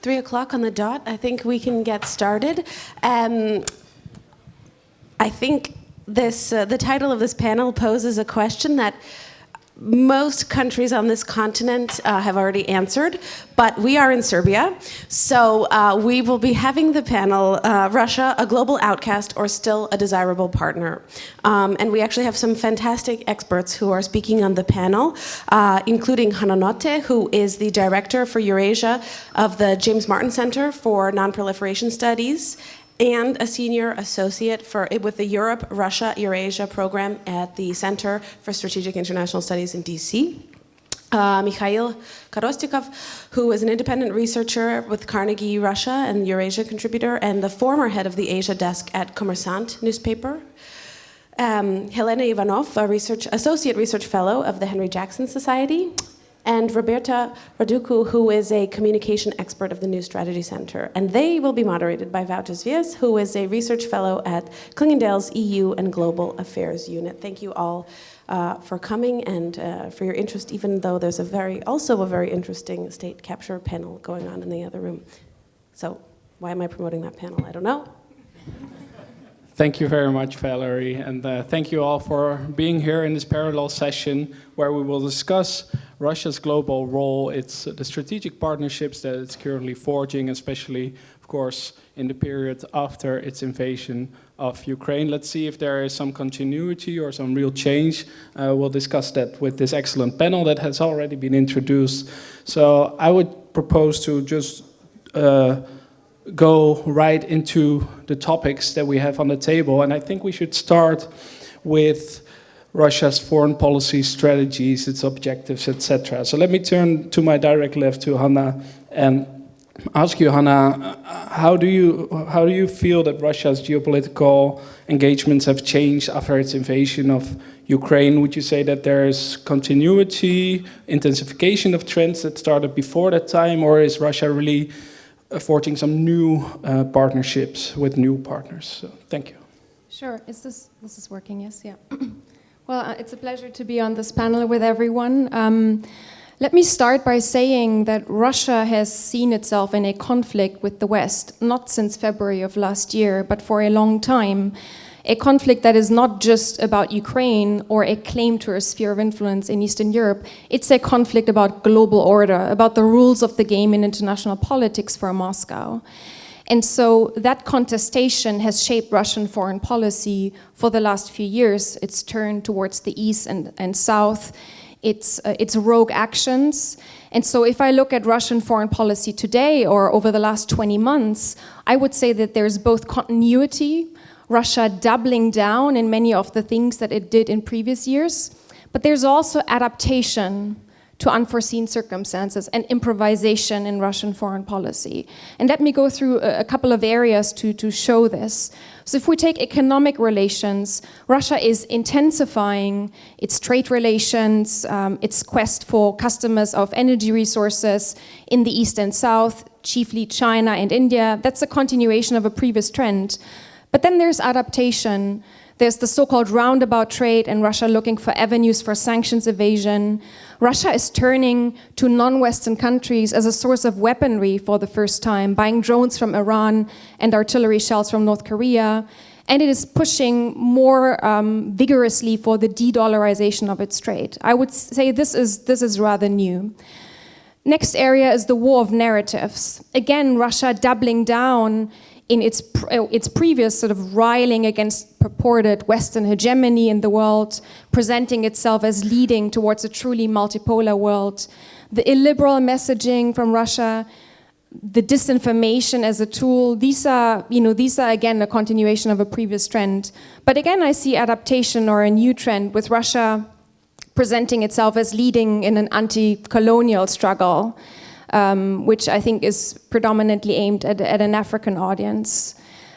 3 o'clock on the dot. I think we can get started. I think the title of this panel poses a question that most countries on this continent have already answered, but we are in Serbia. So we will be having the panel, Russia, a global outcast or still a desirable partner. And we actually have some fantastic experts who are speaking on the panel, including Hanna Notte, who is the director for Eurasia of the James Martin Center for Nonproliferation Studies, and a senior associate with the Europe, Russia, Eurasia program at the Center for Strategic International Studies in DC. Mikhail Korostikov, who is an independent researcher with Carnegie, Russia, and Eurasia contributor, and the former head of the Asia desk at Kommersant newspaper. Helena Ivanov, associate research fellow of the Henry Jackson Society. And Roberta, Răducu, who is a communication expert of the New Strategy Center. And they will be moderated by Wouter Zweers, who is a research fellow at Clingendael's EU and Global Affairs Unit. Thank you all for coming and for your interest, even though there's also a very interesting state capture panel going on in the other room. So why am I promoting that panel? I don't know. Thank you very much, Valerie, and thank you all for being here in this parallel session where we will discuss Russia's global role, the strategic partnerships that it's currently forging, especially, of course, in the period after its invasion of Ukraine. Let's see if there is some continuity or some real change. We'll discuss that with this excellent panel that has already been introduced. So I would propose to just go right into the topics that we have on the table. And I think we should start with Russia's foreign policy strategies, its objectives, etc. So let me turn to my direct left to Hanna and ask you, Hanna, how do you feel that Russia's geopolitical engagements have changed after its invasion of Ukraine? Would you say that there is continuity, intensification of trends that started before that time, or is Russia really forging some new partnerships with new partners? So, thank you. Sure. This is working? Yes. Yeah. Well, it's a pleasure to be on this panel with everyone. Let me start by saying that Russia has seen itself in a conflict with the West, not since February of last year, but for a long time. A conflict that is not just about Ukraine or a claim to a sphere of influence in Eastern Europe. It's a conflict about global order, about the rules of the game in international politics for Moscow. And so that contestation has shaped Russian foreign policy for the last few years. It's turned towards the east and south. It's rogue actions. And so if I look at Russian foreign policy today or over the last 20 months, I would say that there's both continuity, Russia doubling down in many of the things that it did in previous years, but there's also adaptation to unforeseen circumstances and improvisation in Russian foreign policy. And let me go through a couple of areas to show this. So if we take economic relations, Russia is intensifying its trade relations, its quest for customers of energy resources in the East and South, chiefly China and India. That's a continuation of a previous trend. But then there's adaptation. There's the so-called roundabout trade and Russia looking for avenues for sanctions evasion. Russia is turning to non-Western countries as a source of weaponry for the first time, buying drones from Iran and artillery shells from North Korea. And it is pushing more vigorously for the de-dollarization of its trade. I would say this is rather new. Next area is the war of narratives. Again, Russia doubling down in its previous sort of riling against purported Western hegemony in the world, presenting itself as leading towards a truly multipolar world. The illiberal messaging from Russia, the disinformation as a tool, these are again a continuation of a previous trend. But again, I see adaptation or a new trend with Russia presenting itself as leading in an anti-colonial struggle, which I think is predominantly aimed at an African audience.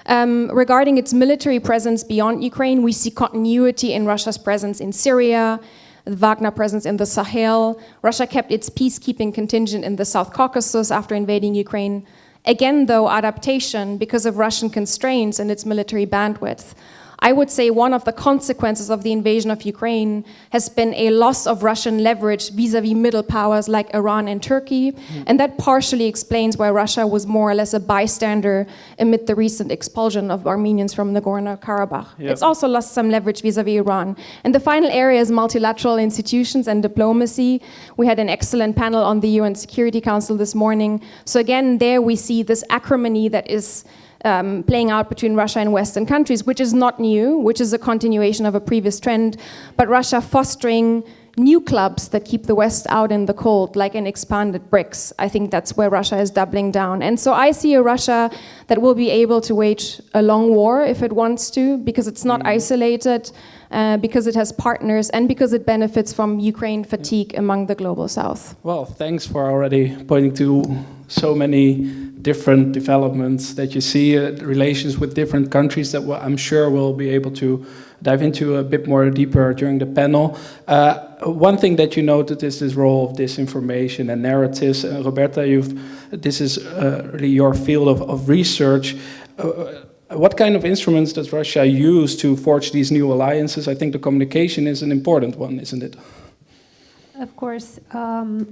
Regarding its military presence beyond Ukraine, we see continuity in Russia's presence in Syria, the Wagner presence in the Sahel. Russia kept its peacekeeping contingent in the South Caucasus after invading Ukraine. Again, though, adaptation because of Russian constraints and its military bandwidth. I would say one of the consequences of the invasion of Ukraine has been a loss of Russian leverage vis-à-vis middle powers like Iran and Turkey, and that partially explains why Russia was more or less a bystander amid the recent expulsion of Armenians from Nagorno-Karabakh. Yep. It's also lost some leverage vis-à-vis Iran. And the final area is multilateral institutions and diplomacy. We had an excellent panel on the UN Security Council this morning. So again, there we see this acrimony that is playing out between Russia and Western countries, which is not new, which is a continuation of a previous trend, but Russia fostering new clubs that keep the West out in the cold, like an expanded BRICS. I think that's where Russia is doubling down. And so I see a Russia that will be able to wage a long war if it wants to, because it's not isolated, because it has partners, and because it benefits from Ukraine fatigue among the global South. Well, thanks for already pointing to so many different developments that you see, relations with different countries that I'm sure we'll be able to dive into a bit more deeper during the panel. One thing that you noted is this role of disinformation and narratives. Roberta, this is really your field of research. What kind of instruments does Russia use to forge these new alliances? I think the communication is an important one, isn't it? Of course.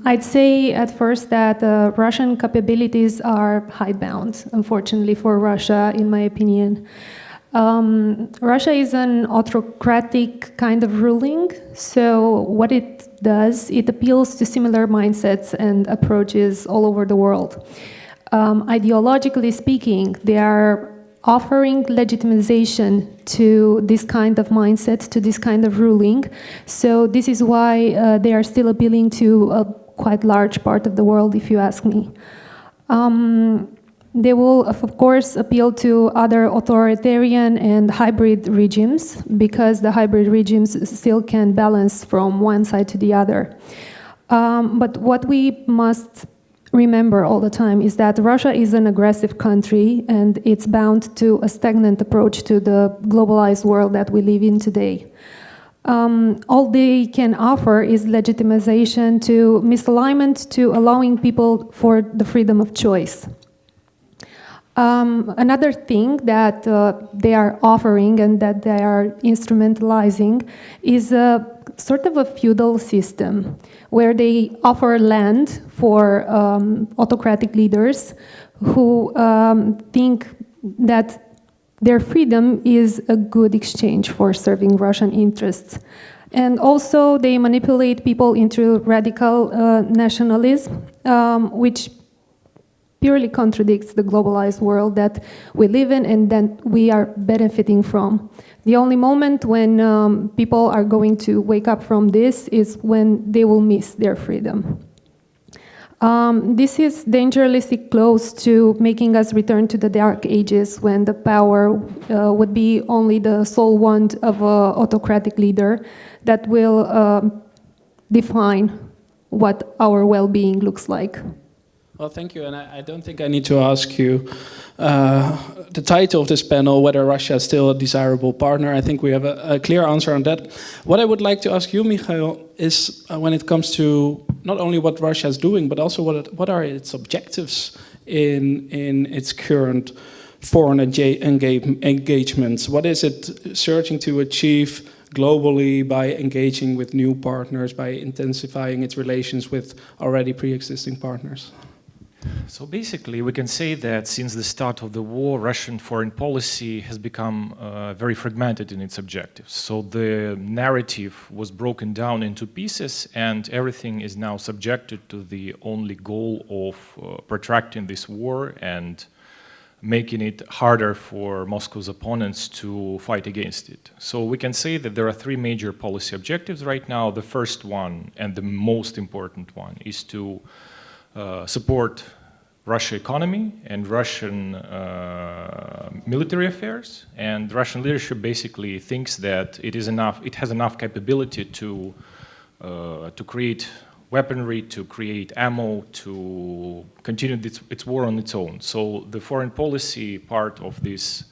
I'd say at first that Russian capabilities are hidebound, unfortunately for Russia, in my opinion. Russia is an autocratic kind of ruling, so what it does, it appeals to similar mindsets and approaches all over the world. Ideologically speaking, they are offering legitimization to this kind of mindset, to this kind of ruling. So this is why they are still appealing to a quite large part of the world, if you ask me. They will, of course, appeal to other authoritarian and hybrid regimes, because the hybrid regimes still can balance from one side to the other. But what we must remember all the time is that Russia is an aggressive country, and it's bound to a stagnant approach to the globalized world that we live in today. All they can offer is legitimization to misalignment, to allowing people for the freedom of choice. Another thing that they are offering and that they are instrumentalizing is a sort of a feudal system where they offer land for autocratic leaders who think that their freedom is a good exchange for serving Russian interests. And also they manipulate people into radical nationalism, which purely contradicts the globalized world that we live in and that we are benefiting from. The only moment when people are going to wake up from this is when they will miss their freedom. This is dangerously close to making us return to the dark ages, when the power would be only the sole want of an autocratic leader that will define what our well-being looks like. Well, thank you, and I don't think I need to ask you the title of this panel, whether Russia is still a desirable partner. I think we have a clear answer on that. What I would like to ask you, Mikhail, is when it comes to not only what Russia is doing, but also what are its objectives in its current foreign engagements? What is it searching to achieve globally by engaging with new partners, by intensifying its relations with already pre-existing partners? So basically, we can say that since the start of the war, Russian foreign policy has become very fragmented in its objectives. So the narrative was broken down into pieces, and everything is now subjected to the only goal of protracting this war and making it harder for Moscow's opponents to fight against it. So we can say that there are three major policy objectives right now. The first one, and the most important one, is to support Russian economy and Russian military affairs. And Russian leadership basically thinks that it has enough capability to create weaponry, to create ammo, to continue its war on its own. So the foreign policy part of this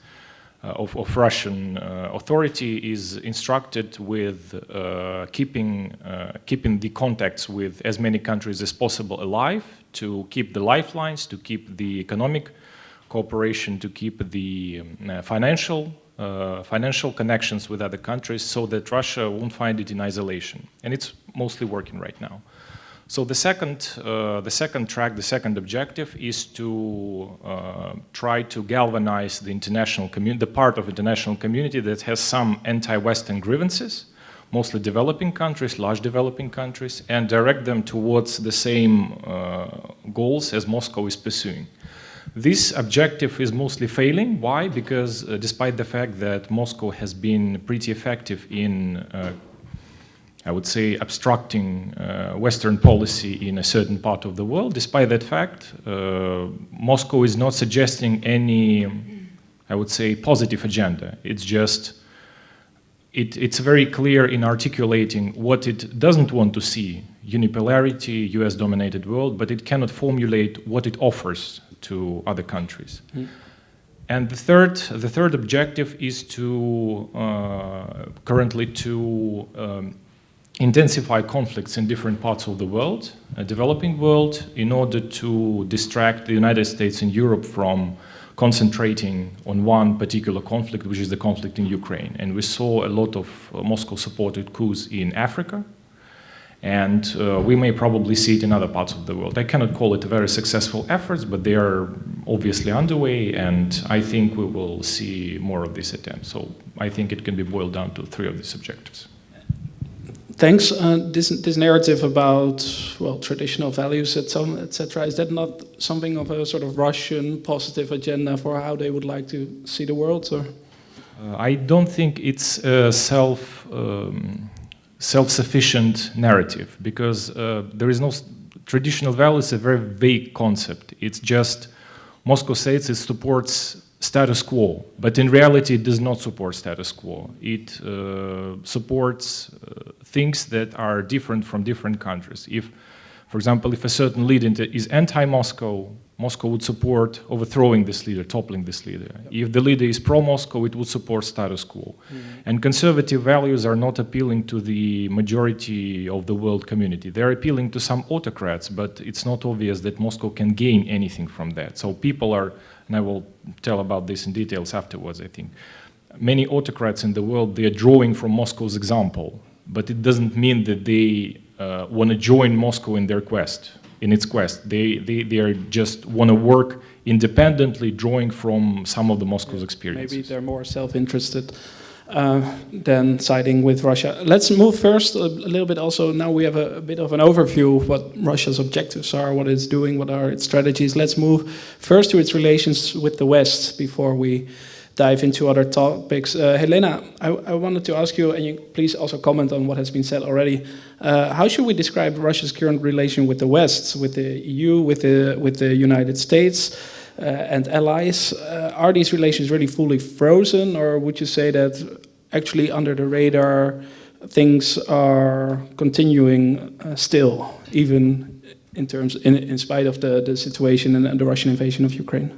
of Russian authority is instructed with keeping the contacts with as many countries as possible alive, to keep the lifelines, to keep the economic cooperation, to keep the financial financial connections with other countries so that Russia won't find it in isolation. And it's mostly working right now. So the second track, the second objective is to try to galvanize the international community, the part of international community that has some anti-Western grievances, mostly developing countries, large developing countries, and direct them towards the same goals as Moscow is pursuing. This objective is mostly failing. Why? Because despite the fact that Moscow has been pretty effective in, I would say, obstructing Western policy in a certain part of the world, despite that fact, Moscow is not suggesting any, I would say, positive agenda. It's just, it's very clear in articulating what it doesn't want to see, unipolarity, US-dominated world, but it cannot formulate what it offers to other countries. And the third objective is to currently to intensify conflicts in different parts of the world, a developing world, in order to distract the United States and Europe from concentrating on one particular conflict, which is the conflict in Ukraine. And we saw a lot of Moscow-supported coups in Africa, and we may probably see it in other parts of the world. I cannot call it a very successful efforts, but they are obviously underway, and I think we will see more of these attempts. So I think it can be boiled down to three of these objectives. Thanks. This narrative about, well, traditional values, etc., is that not something of a sort of Russian positive agenda for how they would like to see the world? Or? I don't think it's a self-sufficient narrative, because there is no traditional values. Is a very vague concept. It's just Moscow says it supports status quo, but in reality it does not support status quo. It supports things that are different from different countries. If, for example, if a certain leader is anti-Moscow, Moscow would support overthrowing this leader, toppling this leader. If the leader is pro-Moscow, it would support status quo. And conservative values are not appealing to the majority of the world community. They're appealing to some autocrats, but it's not obvious that Moscow can gain anything from that. So people are, and I will tell about this in details afterwards, I think. Many autocrats in the world, they are drawing from Moscow's example, but it doesn't mean that they want to join Moscow in their quest. In its quest, they are just want to work independently, drawing from some of the Moscow's experiences. Maybe they're more self-interested than siding with Russia. Let's move first a little bit. Also, now we have a bit of an overview of what Russia's objectives are, what it's doing, what are its strategies. Let's move first to its relations with the West before we dive into other topics. Helena, I wanted to ask you, and you please also comment on what has been said already. How should we describe Russia's current relation with the West, with the EU, with the United States and allies? Are these relations really fully frozen, or would you say that actually under the radar things are continuing still, even in spite of the situation and the Russian invasion of Ukraine?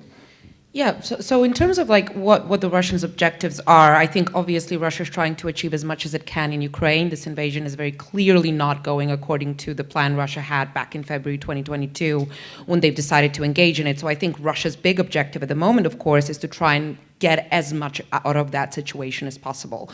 Yeah, so in terms of like what the Russians' objectives are, I think obviously Russia is trying to achieve as much as it can in Ukraine. This invasion is very clearly not going according to the plan Russia had back in February 2022 when they've decided to engage in it. So I think Russia's big objective at the moment, of course, is to try and get as much out of that situation as possible,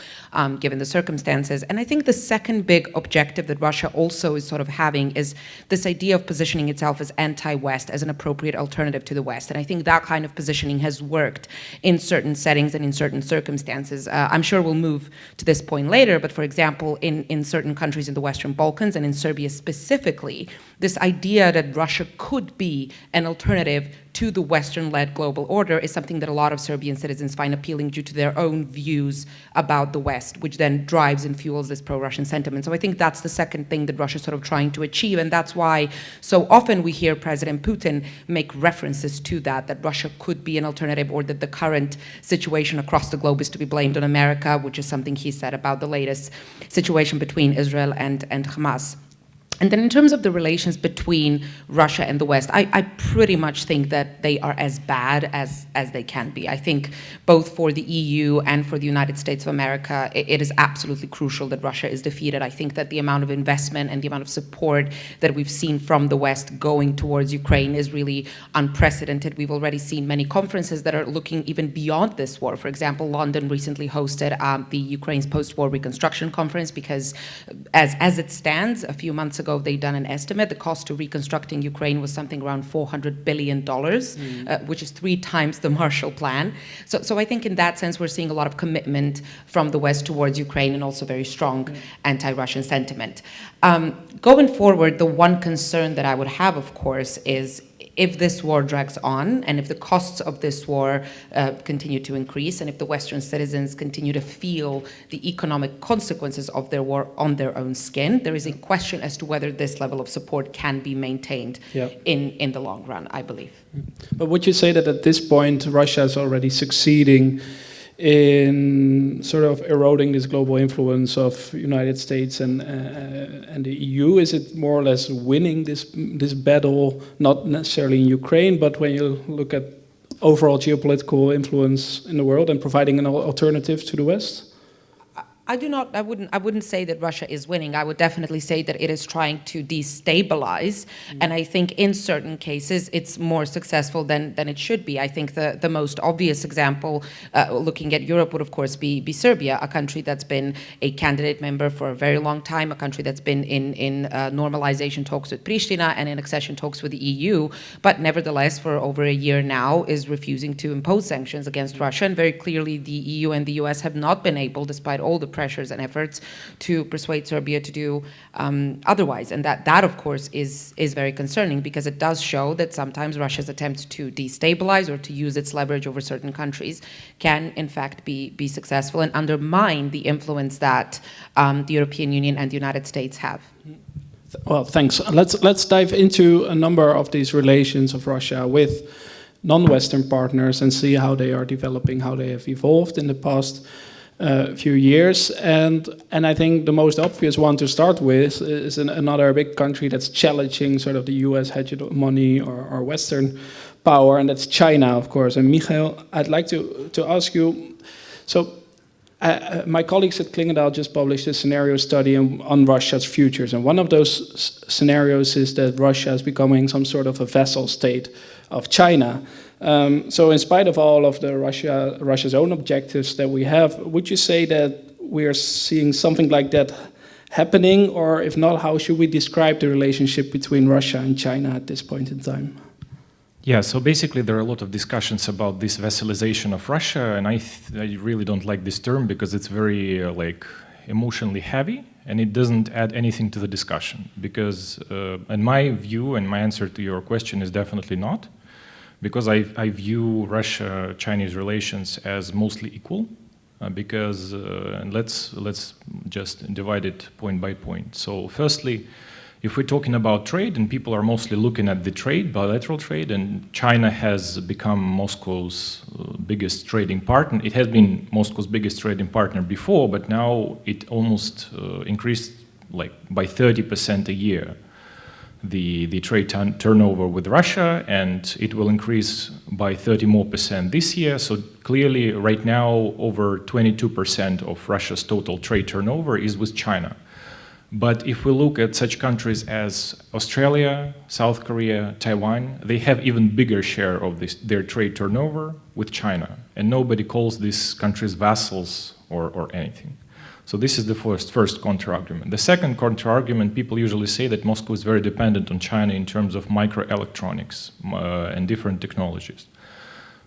given the circumstances. And I think the second big objective that Russia also is sort of having is this idea of positioning itself as anti-West, as an appropriate alternative to the West. And I think that kind of positioning has worked in certain settings and in certain circumstances. I'm sure we'll move to this point later, but for example, in certain countries in the Western Balkans and in Serbia specifically, this idea that Russia could be an alternative to the Western-led global order is something that a lot of Serbian citizens find appealing due to their own views about the West, which then drives and fuels this pro-Russian sentiment. So I think that's the second thing that Russia's sort of trying to achieve, and that's why so often we hear President Putin make references to that Russia could be an alternative, or that the current situation across the globe is to be blamed on America, which is something he said about the latest situation between Israel and Hamas. And then in terms of the relations between Russia and the West, I pretty much think that they are as bad as they can be. I think both for the EU and for the United States of America, it is absolutely crucial that Russia is defeated. I think that the amount of investment and the amount of support that we've seen from the West going towards Ukraine is really unprecedented. We've already seen many conferences that are looking even beyond this war. For example, London recently hosted the Ukraine's post-war reconstruction conference because as it stands, a few months ago, they'd done an estimate. The cost to reconstructing Ukraine was something around $400 billion, which is 3 times the Marshall Plan. So I think in that sense, we're seeing a lot of commitment from the West towards Ukraine and also very strong anti-Russian sentiment. Going forward, the one concern that I would have, of course, is if this war drags on and if the costs of this war continue to increase and if the Western citizens continue to feel the economic consequences of their war on their own skin, there is a question as to whether this level of support can be maintained in the long run, I believe. But would you say that at this point Russia is already succeeding in sort of eroding this global influence of United States and the EU? Is it more or less winning this battle, not necessarily in Ukraine, but when you look at overall geopolitical influence in the world and providing an alternative to the West? I wouldn't say that Russia is winning. I would definitely say that it is trying to destabilize. And I think in certain cases, it's more successful than it should be. I think the most obvious example, looking at Europe, would of course be Serbia, a country that's been a candidate member for a very long time, a country that's been in normalization talks with Pristina and in accession talks with the EU, but nevertheless, for over a year now, is refusing to impose sanctions against Russia. And very clearly, the EU and the US have not been able, despite all the pressures and efforts, to persuade Serbia to do otherwise. And that of course is very concerning, because it does show that sometimes Russia's attempts to destabilize or to use its leverage over certain countries can in fact be successful and undermine the influence that the European Union and the United States have. Well, thanks. Let's dive into a number of these relations of Russia with non-Western partners and see how they are developing, how they have evolved in the past few years, and I think the most obvious one to start with is another big country that's challenging sort of the U.S. hegemony or Western power, and that's China, of course. And Mikhail, I'd like to ask you. So, my colleagues at Clingendael just published a scenario study on Russia's futures, and one of those scenarios is that Russia is becoming some sort of a vassal state of China. So in spite of all of the Russia's own objectives that we have, would you say that we are seeing something like that happening? Or if not, how should we describe the relationship between Russia and China at this point in time? Yeah, so basically there are a lot of discussions about this vassalization of Russia, and I really don't like this term because it's very emotionally heavy, and it doesn't add anything to the discussion. Because in my view, and my answer to your question is definitely not. Because I view Russia-Chinese relations as mostly equal, because and let's just divide it point by point. So firstly, if we're talking about trade, and people are mostly looking at the trade, bilateral trade, and China has become Moscow's biggest trading partner. It has been Moscow's biggest trading partner before, but now it almost increased by 30% a year. The trade turnover with Russia, and it will increase by 30% more this year. So clearly, right now, over 22% of Russia's total trade turnover is with China. But if we look at such countries as Australia, South Korea, Taiwan, they have even bigger share of their trade turnover with China, and nobody calls these countries vassals or anything. So this is the first counter-argument. The second counter-argument, people usually say that Moscow is very dependent on China in terms of microelectronics and different technologies.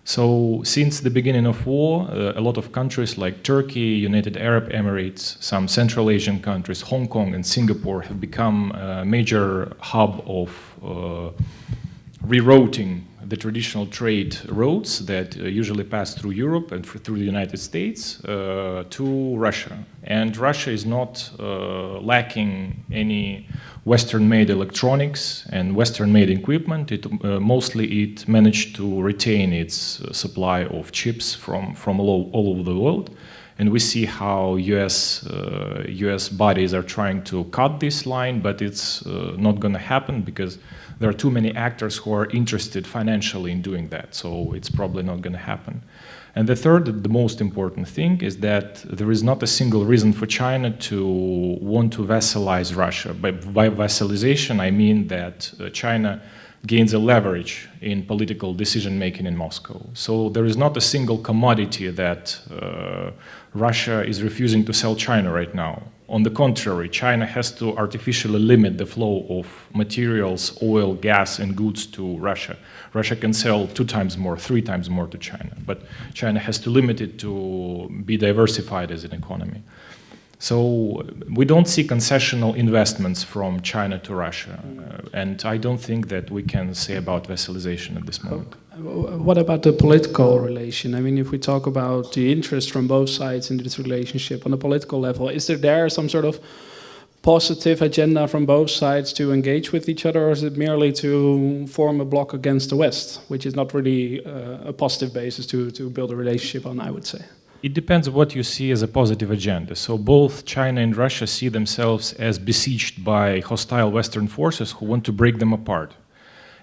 So since the beginning of war, a lot of countries like Turkey, United Arab Emirates, some Central Asian countries, Hong Kong and Singapore have become a major hub of rerouting the traditional trade routes that usually pass through Europe and through the United States to Russia. And Russia is not lacking any Western-made electronics and Western-made equipment. Mostly it managed to retain its supply of chips from all over the world. And we see how US bodies are trying to cut this line, but it's not going to happen because there are too many actors who are interested financially in doing that. So it's probably not going to happen. And the third, the most important thing, is that there is not a single reason for China to want to vassalize Russia. By vassalization, I mean that China gains a leverage in political decision-making in Moscow. So there is not a single commodity that Russia is refusing to sell China right now. On the contrary, China has to artificially limit the flow of materials, oil, gas, and goods to Russia. Russia can sell 2 times more, 3 times more to China, but China has to limit it to be diversified as an economy. So we don't see concessional investments from China to Russia, and I don't think that we can say about vassalization at this moment. What about the political relation? I mean, if we talk about the interest from both sides in this relationship on the political level, is there some sort of positive agenda from both sides to engage with each other, or is it merely to form a bloc against the West, which is not really a positive basis to build a relationship on, I would say? It depends what you see as a positive agenda. So both China and Russia see themselves as besieged by hostile Western forces who want to break them apart.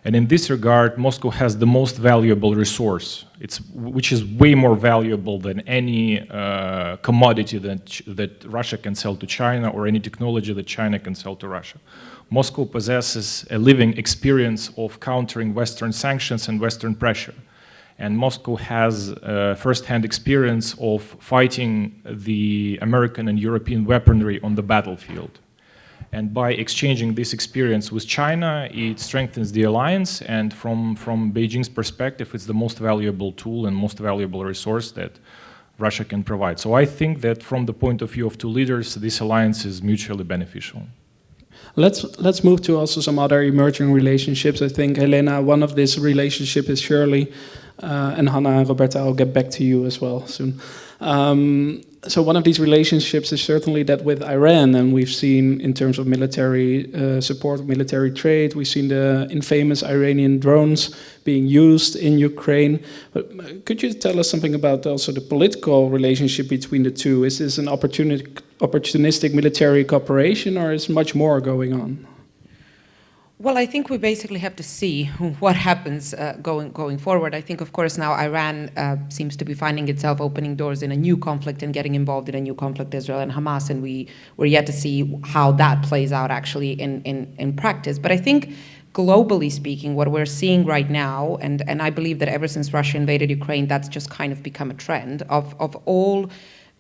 And in this regard, Moscow has the most valuable resource, which is way more valuable than any commodity that Russia can sell to China or any technology that China can sell to Russia. Moscow possesses a living experience of countering Western sanctions and Western pressure. And Moscow has first-hand experience of fighting the American and European weaponry on the battlefield. And by exchanging this experience with China, it strengthens the alliance, and from Beijing's perspective, it's the most valuable tool and most valuable resource that Russia can provide. So I think that from the point of view of 2 leaders, this alliance is mutually beneficial. Let's move to also some other emerging relationships. I think, Helena, one of these relationships is surely, and Hanna and Roberta, I'll get back to you as well soon. So one of these relationships is certainly that with Iran, and we've seen in terms of military support, military trade, we've seen the infamous Iranian drones being used in Ukraine. But could you tell us something about also the political relationship between the two? Is this an opportunistic military cooperation, or is much more going on? Well, I think we basically have to see what happens going forward. I think, of course, now Iran seems to be finding itself opening doors in a new conflict and getting involved in a new conflict, Israel and Hamas, and we're yet to see how that plays out actually in practice. But I think, globally speaking, what we're seeing right now, and I believe that ever since Russia invaded Ukraine, that's just kind of become a trend of all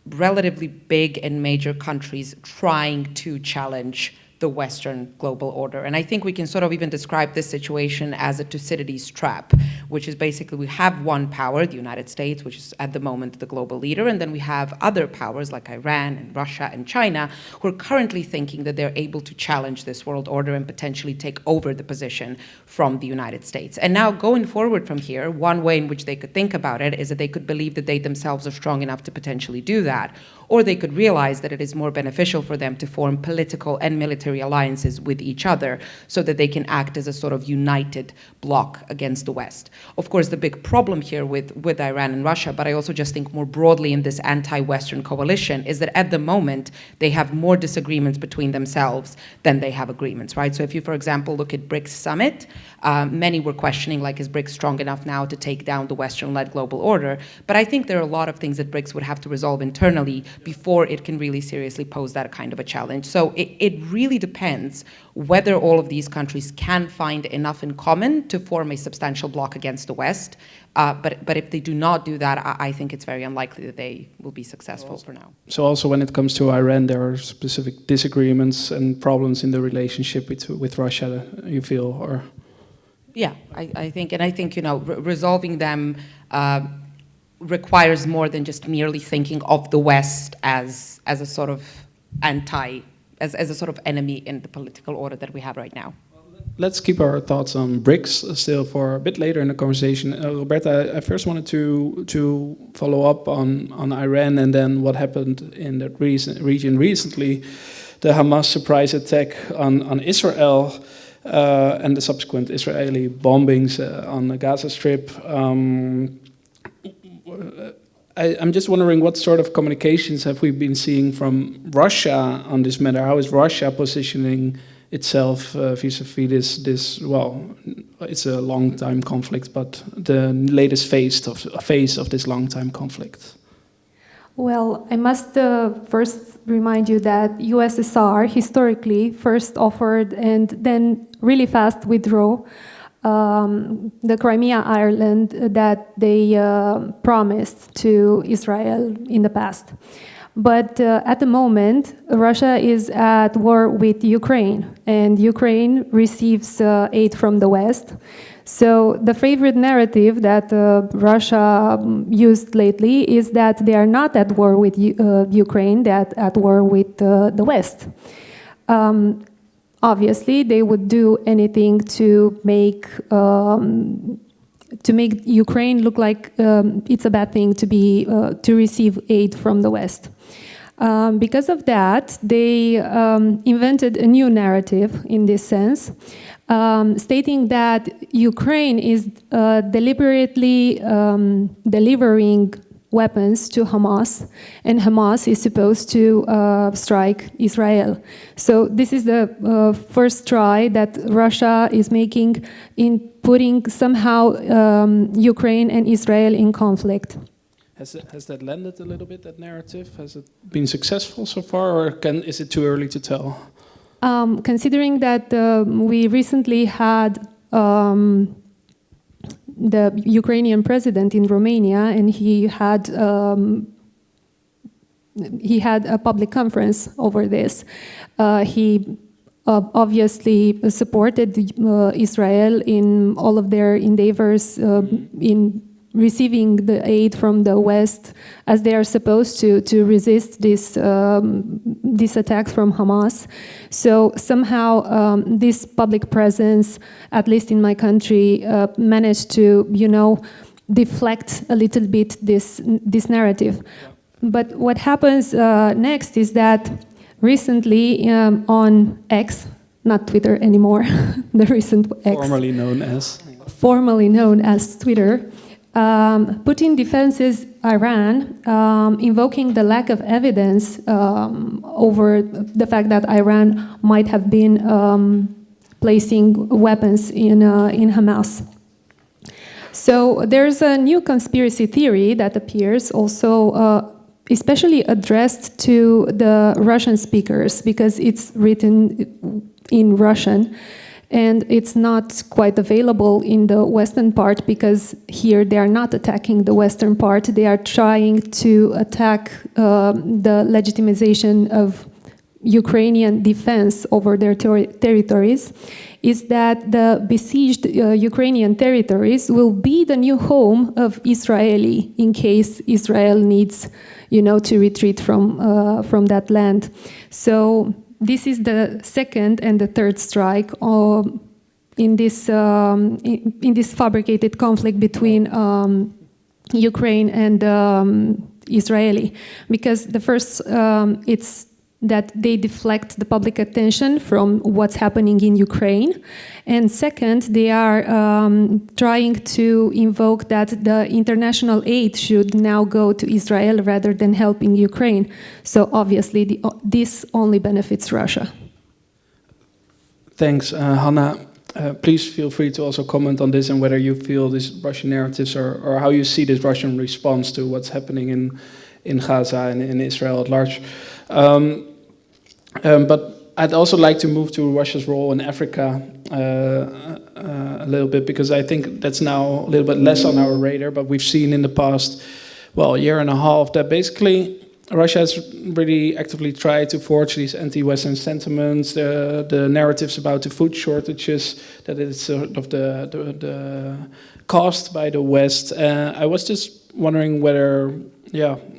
relatively big and major countries trying to challenge the Western global order. And I think we can sort of even describe this situation as a Thucydides trap, which is basically we have one power, the United States, which is at the moment the global leader, and then we have other powers like Iran and Russia and China who are currently thinking that they're able to challenge this world order and potentially take over the position from the United States. And now going forward from here, one way in which they could think about it is that they could believe that they themselves are strong enough to potentially do that, or they could realize that it is more beneficial for them to form political and military alliances with each other so that they can act as a sort of united bloc against the West. Of course, the big problem here with Iran and Russia, but I also just think more broadly in this anti-Western coalition, is that at the moment they have more disagreements between themselves than they have agreements, right? So if you, for example, look at BRICS summit, many were questioning, like, is BRICS strong enough now to take down the Western-led global order? But I think there are a lot of things that BRICS would have to resolve internally before it can really seriously pose that kind of a challenge. So it really depends whether all of these countries can find enough in common to form a substantial bloc against the West. But if they do not do that, I think it's very unlikely that they will be successful for now. So also when it comes to Iran, there are specific disagreements and problems in the relationship with Russia, you feel, or? Yeah, I think, you know, resolving them requires more than just merely thinking of the West as a sort of as a sort of enemy in the political order that we have right now. Let's keep our thoughts on BRICS still for a bit later in the conversation. Roberta, I first wanted to follow up on Iran and then what happened in that region recently, the Hamas surprise attack on Israel and the subsequent Israeli bombings on the Gaza Strip. I'm just wondering what sort of communications have we been seeing from Russia on this matter? How is Russia positioning itself vis-a-vis this? Well, it's a long-time conflict, but the latest phase of this long-time conflict. Well, I must first remind you that USSR historically first offered and then really fast withdrew the Crimea Island that they promised to Israel in the past. But at the moment, Russia is at war with Ukraine, and Ukraine receives aid from the West. So the favorite narrative that Russia used lately is that they are not at war with Ukraine, they are at war with the West. Obviously, they would do anything to make Ukraine look like it's a bad thing to receive aid from the West. Because of that, they invented a new narrative in this sense, stating that Ukraine is deliberately delivering weapons to Hamas, and Hamas is supposed to strike Israel. So this is the first try that Russia is making in putting somehow Ukraine and Israel in conflict. Has that landed a little bit, that narrative? Has it been successful so far, or is it too early to tell? Considering that we recently had the Ukrainian president in Romania, and he had a public conference over this. He obviously supported Israel in all of their endeavors in receiving the aid from the West, as they are supposed to resist this attacks from Hamas. So somehow this public presence, at least in my country, managed to, deflect a little bit this narrative. But what happens next is that recently on X, not Twitter anymore, the recent X, formerly known as Twitter, Putin defenses Iran, invoking the lack of evidence over the fact that Iran might have been placing weapons in Hamas. So there's a new conspiracy theory that appears also, especially addressed to the Russian speakers, because it's written in Russian. And it's not quite available in the Western part, because here they are not attacking the Western part. They are trying to attack the legitimization of Ukrainian defense over their territories, is that the besieged Ukrainian territories will be the new home of Israeli in case Israel needs, to retreat from that land. So this is the second and the third strike in this fabricated conflict between Ukraine and Israeli, because the first it's that they deflect the public attention from what's happening in Ukraine, and second, they are trying to invoke that the international aid should now go to Israel rather than helping Ukraine. So obviously this only benefits Russia. Thanks, Hanna. Please feel free to also comment on this and whether you feel these Russian narratives or how you see this Russian response to what's happening in Gaza and in Israel at large. But I'd also like to move to Russia's role in Africa a little bit, because I think that's now a little bit less on our radar, but we've seen in the past, year and a half, that basically Russia has really actively tried to forge these anti-Western sentiments, the narratives about the food shortages, that it's sort of the caused by the West. I was just wondering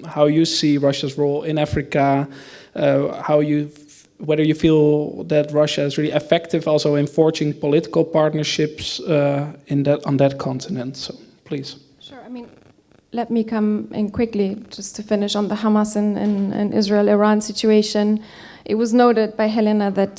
how you see Russia's role in Africa, whether you feel that Russia is really effective also in forging political partnerships on that continent. So, please. Sure. Let me come in quickly just to finish on the Hamas and Israel-Iran situation. it was noted by Helena that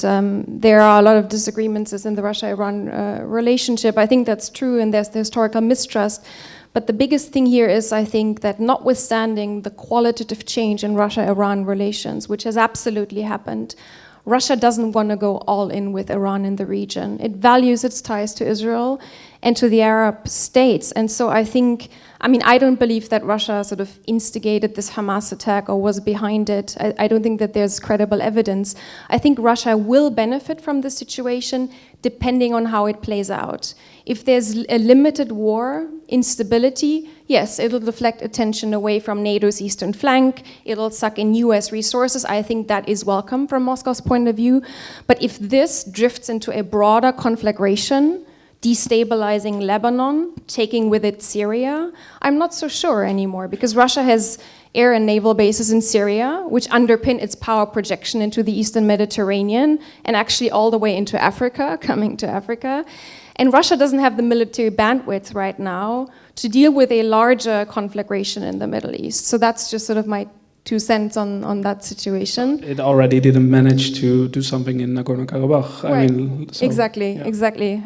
there are a lot of disagreements in the Russia-Iran relationship. I think that's true, and there's the historical mistrust. But the biggest thing here is, I think, that notwithstanding the qualitative change in Russia-Iran relations, which has absolutely happened, Russia doesn't want to go all in with Iran in the region. It values its ties to Israel and to the Arab states. And so I think, I don't believe that Russia sort of instigated this Hamas attack or was behind it. I don't think that there's credible evidence. I think Russia will benefit from the situation depending on how it plays out. If there's a limited war, instability, yes, it'll deflect attention away from NATO's eastern flank, it'll suck in US resources. I think that is welcome from Moscow's point of view. But if this drifts into a broader conflagration, destabilizing Lebanon, taking with it Syria, I'm not so sure anymore, because Russia has air and naval bases in Syria, which underpin its power projection into the Eastern Mediterranean and actually all the way into Africa, coming to Africa. And Russia doesn't have the military bandwidth right now to deal with a larger conflagration in the Middle East. So that's just sort of my 2 cents on that situation. It already didn't manage to do something in Nagorno-Karabakh. Right. Exactly.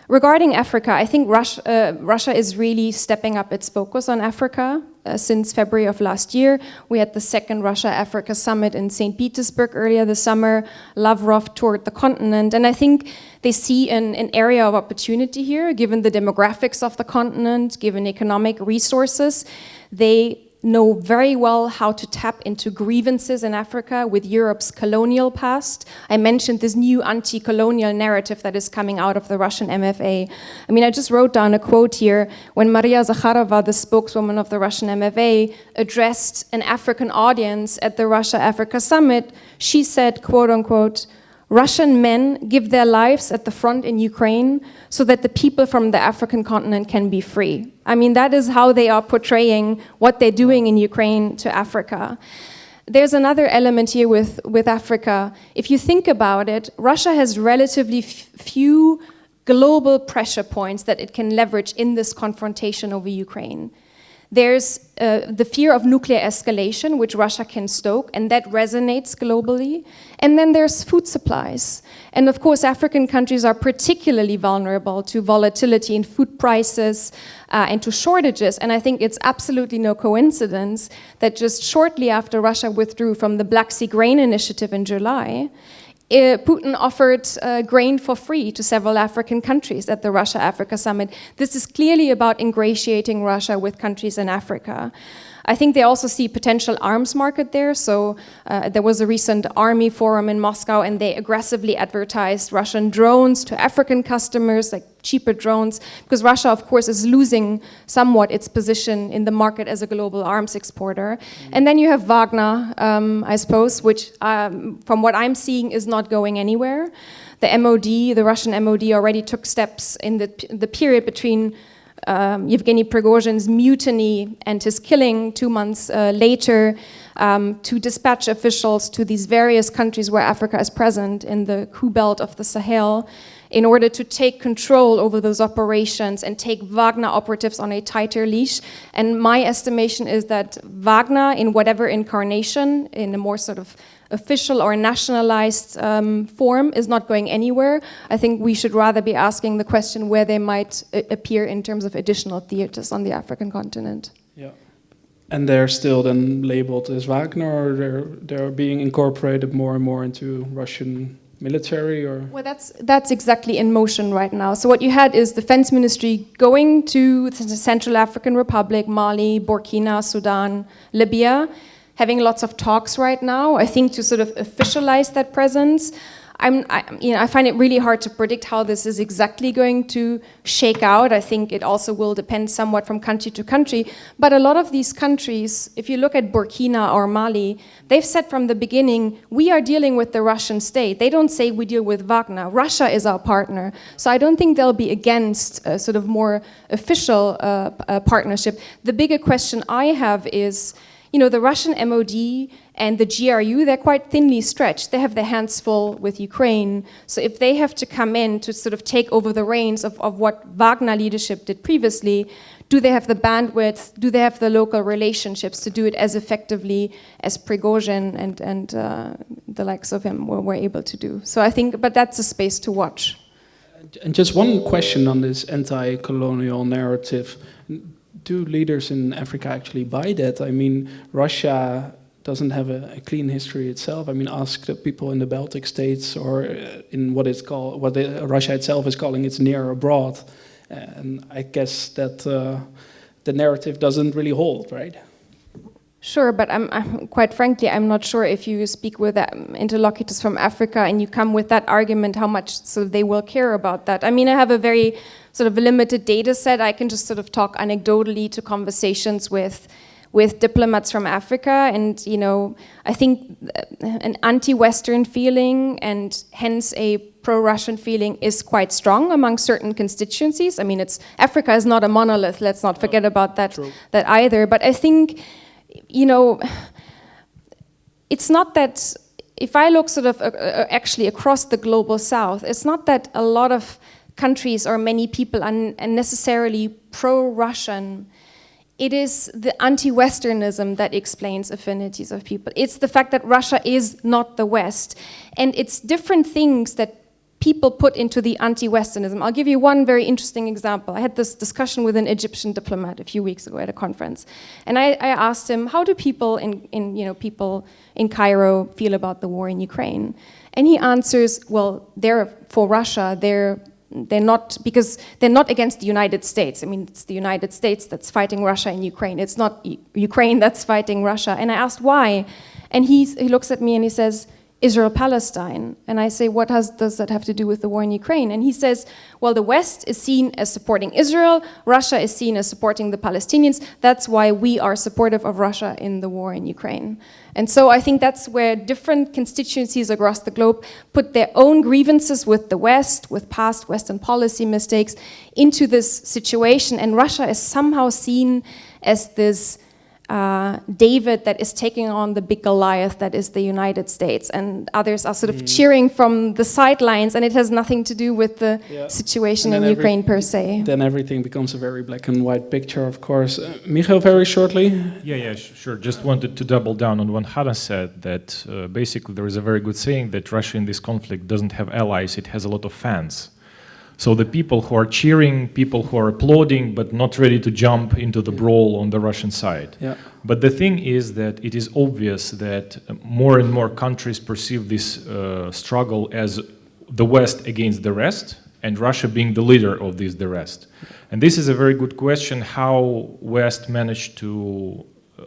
Regarding Africa, I think Russia is really stepping up its focus on Africa. Since February of last year, we had the second Russia-Africa summit in St. Petersburg earlier this summer. Lavrov toured the continent, and I think they see an area of opportunity here, given the demographics of the continent, given economic resources. They know very well how to tap into grievances in Africa with Europe's colonial past. I mentioned this new anti-colonial narrative that is coming out of the Russian MFA. I just wrote down a quote here. When Maria Zakharova, the spokeswoman of the Russian MFA, addressed an African audience at the Russia-Africa summit, she said, quote unquote, "Russian men give their lives at the front in Ukraine so that the people from the African continent can be free." That is how they are portraying what they're doing in Ukraine to Africa. There's another element here with Africa. If you think about it, Russia has relatively few global pressure points that it can leverage in this confrontation over Ukraine. There's the fear of nuclear escalation, which Russia can stoke, and that resonates globally. And then there's food supplies. And of course, African countries are particularly vulnerable to volatility in food prices and to shortages. And I think it's absolutely no coincidence that just shortly after Russia withdrew from the Black Sea Grain Initiative in July, Putin offered grain for free to several African countries at the Russia-Africa summit. This is clearly about ingratiating Russia with countries in Africa. I think they also see potential arms market there. So there was a recent army forum in Moscow, and they aggressively advertised Russian drones to African customers, like cheaper drones, because Russia, of course, is losing somewhat its position in the market as a global arms exporter. And then you have Wagner, I suppose, which from what I'm seeing is not going anywhere. The MOD, the Russian MOD, already took steps in the period between Yevgeny Prigozhin's mutiny and his killing 2 months later to dispatch officials to these various countries where Africa is present in the coup belt of the Sahel in order to take control over those operations and take Wagner operatives on a tighter leash. And my estimation is that Wagner, in whatever incarnation, in a more sort of official or nationalized form, is not going anywhere. I think we should rather be asking the question where they might appear in terms of additional theaters on the African continent. Yeah. And they're still then labeled as Wagner, or they're being incorporated more and more into Russian military, or? Well, that's exactly in motion right now. So what you had is Defense Ministry going to the Central African Republic, Mali, Burkina, Sudan, Libya, having lots of talks right now, I think, to sort of officialize that presence. I find it really hard to predict how this is exactly going to shake out. I think it also will depend somewhat from country to country. But a lot of these countries, if you look at Burkina or Mali, they've said from the beginning, we are dealing with the Russian state. They don't say we deal with Wagner. Russia is our partner. So I don't think they'll be against a sort of more official partnership. The bigger question I have is, the Russian MOD and the GRU, they're quite thinly stretched. They have their hands full with Ukraine. So if they have to come in to sort of take over the reins of what Wagner leadership did previously, do they have the bandwidth? Do they have the local relationships to do it as effectively as Prigozhin and the likes of him were able to do? So I think, but that's a space to watch. And just one question on this anti-colonial narrative. Do leaders in Africa actually buy that? I mean, Russia doesn't have a clean history itself. I mean, ask the people in the Baltic states or in what is called, Russia itself is calling its near abroad. And I guess that the narrative doesn't really hold, right? Sure, but I'm quite frankly, I'm not sure if you speak with interlocutors from Africa and you come with that argument, how much so they will care about that. I mean, I have a very sort of limited data set. I can just sort of talk anecdotally to conversations with diplomats from Africa, and I think an anti-Western feeling and hence a pro-Russian feeling is quite strong among certain constituencies. I mean, Africa is not a monolith. Let's not forget about that either. But I think, it's not that if I look sort of actually across the global South, it's not that a lot of countries or many people are necessarily pro-Russian. It is the anti-Westernism that explains affinities of people. It's the fact that Russia is not the West. And it's different things that people put into the anti-Westernism. I'll give you one very interesting example. I had this discussion with an Egyptian diplomat a few weeks ago at a conference. And I asked him, how do people people in Cairo feel about the war in Ukraine? And he answers, well, they're for Russia, they're not, because they're not against the United States. I mean, it's the United States that's fighting Russia in Ukraine. It's not Ukraine that's fighting Russia. And I asked why. And he looks at me and he says, Israel-Palestine. And I say, what does that have to do with the war in Ukraine? And he says, well, the West is seen as supporting Israel. Russia is seen as supporting the Palestinians. That's why we are supportive of Russia in the war in Ukraine. And so I think that's where different constituencies across the globe put their own grievances with the West, with past Western policy mistakes, into this situation. And Russia is somehow seen as this David that is taking on the big Goliath that is the United States, and others are sort of cheering from the sidelines, and it has nothing to do with the situation in Ukraine per se. Then everything becomes a very black and white picture, of course. Mikhail, very shortly. Yeah, sure. Just wanted to double down on what Hanna said, that basically there is a very good saying that Russia in this conflict doesn't have allies, it has a lot of fans. So the people who are cheering, people who are applauding, but not ready to jump into the brawl on the Russian side. Yeah. But the thing is that it is obvious that more and more countries perceive this struggle as the West against the rest, and Russia being the leader of the rest. And this is a very good question, how West managed to,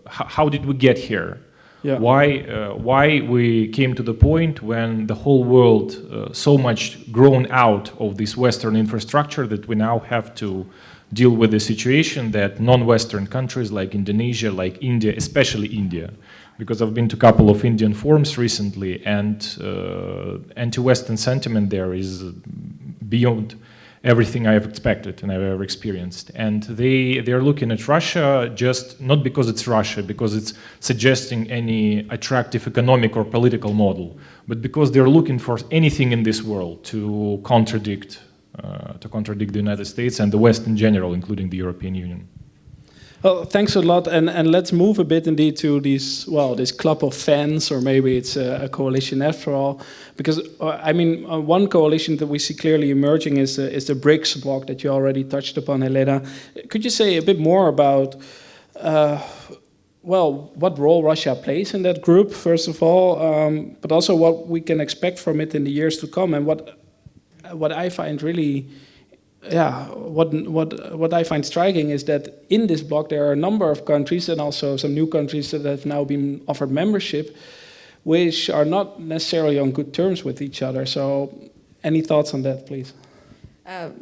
how did we get here? Yeah. Why we came to the point when the whole world so much grown out of this Western infrastructure that we now have to deal with the situation that non-Western countries like Indonesia, like India, especially India, because I've been to a couple of Indian forums recently, and anti-Western sentiment there is beyond everything I have expected and I've ever experienced. And they're looking at Russia just not because it's Russia, because it's suggesting any attractive economic or political model, but because they're looking for anything in this world to contradict the United States and the West in general, including the European Union. Well, thanks a lot, and let's move a bit indeed to this club of fans, or maybe it's a coalition after all, because I mean, one coalition that we see clearly emerging is the BRICS bloc that you already touched upon, Helena. Could you say a bit more about, what role Russia plays in that group, first of all, but also what we can expect from it in the years to come, and what I find really. Yeah, what I find striking is that in this bloc there are a number of countries and also some new countries that have now been offered membership, which are not necessarily on good terms with each other. So, any thoughts on that, please?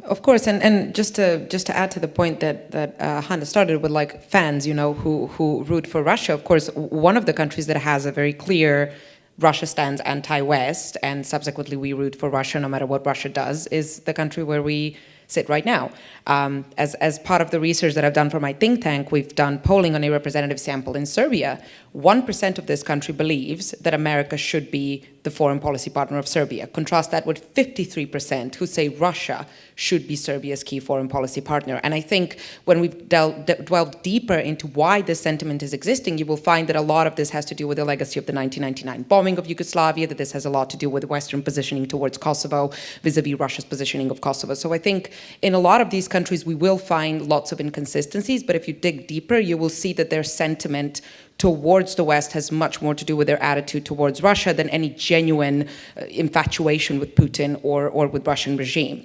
Of course, and just to add to the point that Hanna started with, like fans, who root for Russia. Of course, one of the countries that has a very clear Russia stands anti-West, and subsequently we root for Russia no matter what Russia does, is the country where we sit right now. As part of the research that I've done for my think tank, we've done polling on a representative sample in Serbia. 1% of this country believes that America should be the foreign policy partner of Serbia. Contrast that with 53% who say Russia should be Serbia's key foreign policy partner. And I think when we've delved deeper into why this sentiment is existing, you will find that a lot of this has to do with the legacy of the 1999 bombing of Yugoslavia, that this has a lot to do with Western positioning towards Kosovo vis-a-vis Russia's positioning of Kosovo. So I think in a lot of these countries, we will find lots of inconsistencies, but if you dig deeper, you will see that their sentiment towards the West has much more to do with their attitude towards Russia than any genuine infatuation with Putin or with Russian regime.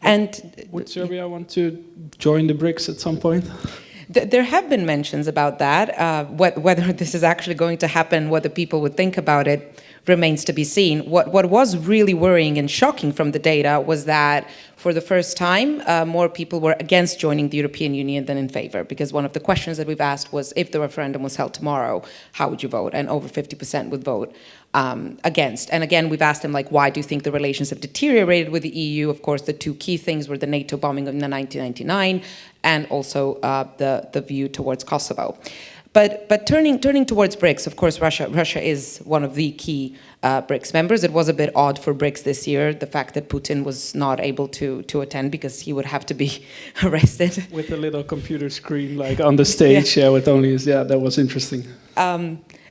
And would Serbia want to join the BRICS at some point? There have been mentions about that. Whether this is actually going to happen, whether people would think about it, remains to be seen. What was really worrying and shocking from the data was that for the first time, more people were against joining the European Union than in favor, because one of the questions that we've asked was, if the referendum was held tomorrow, how would you vote? And over 50% would vote against. And again, we've asked them, like, why do you think the relations have deteriorated with the EU? Of course, the two key things were the NATO bombing in 1999 and also the view towards Kosovo. But turning towards BRICS, of course, Russia is one of the key BRICS members. It was a bit odd for BRICS this year, the fact that Putin was not able to attend because he would have to be arrested. With a little computer screen, like on the stage, with only his, that was interesting.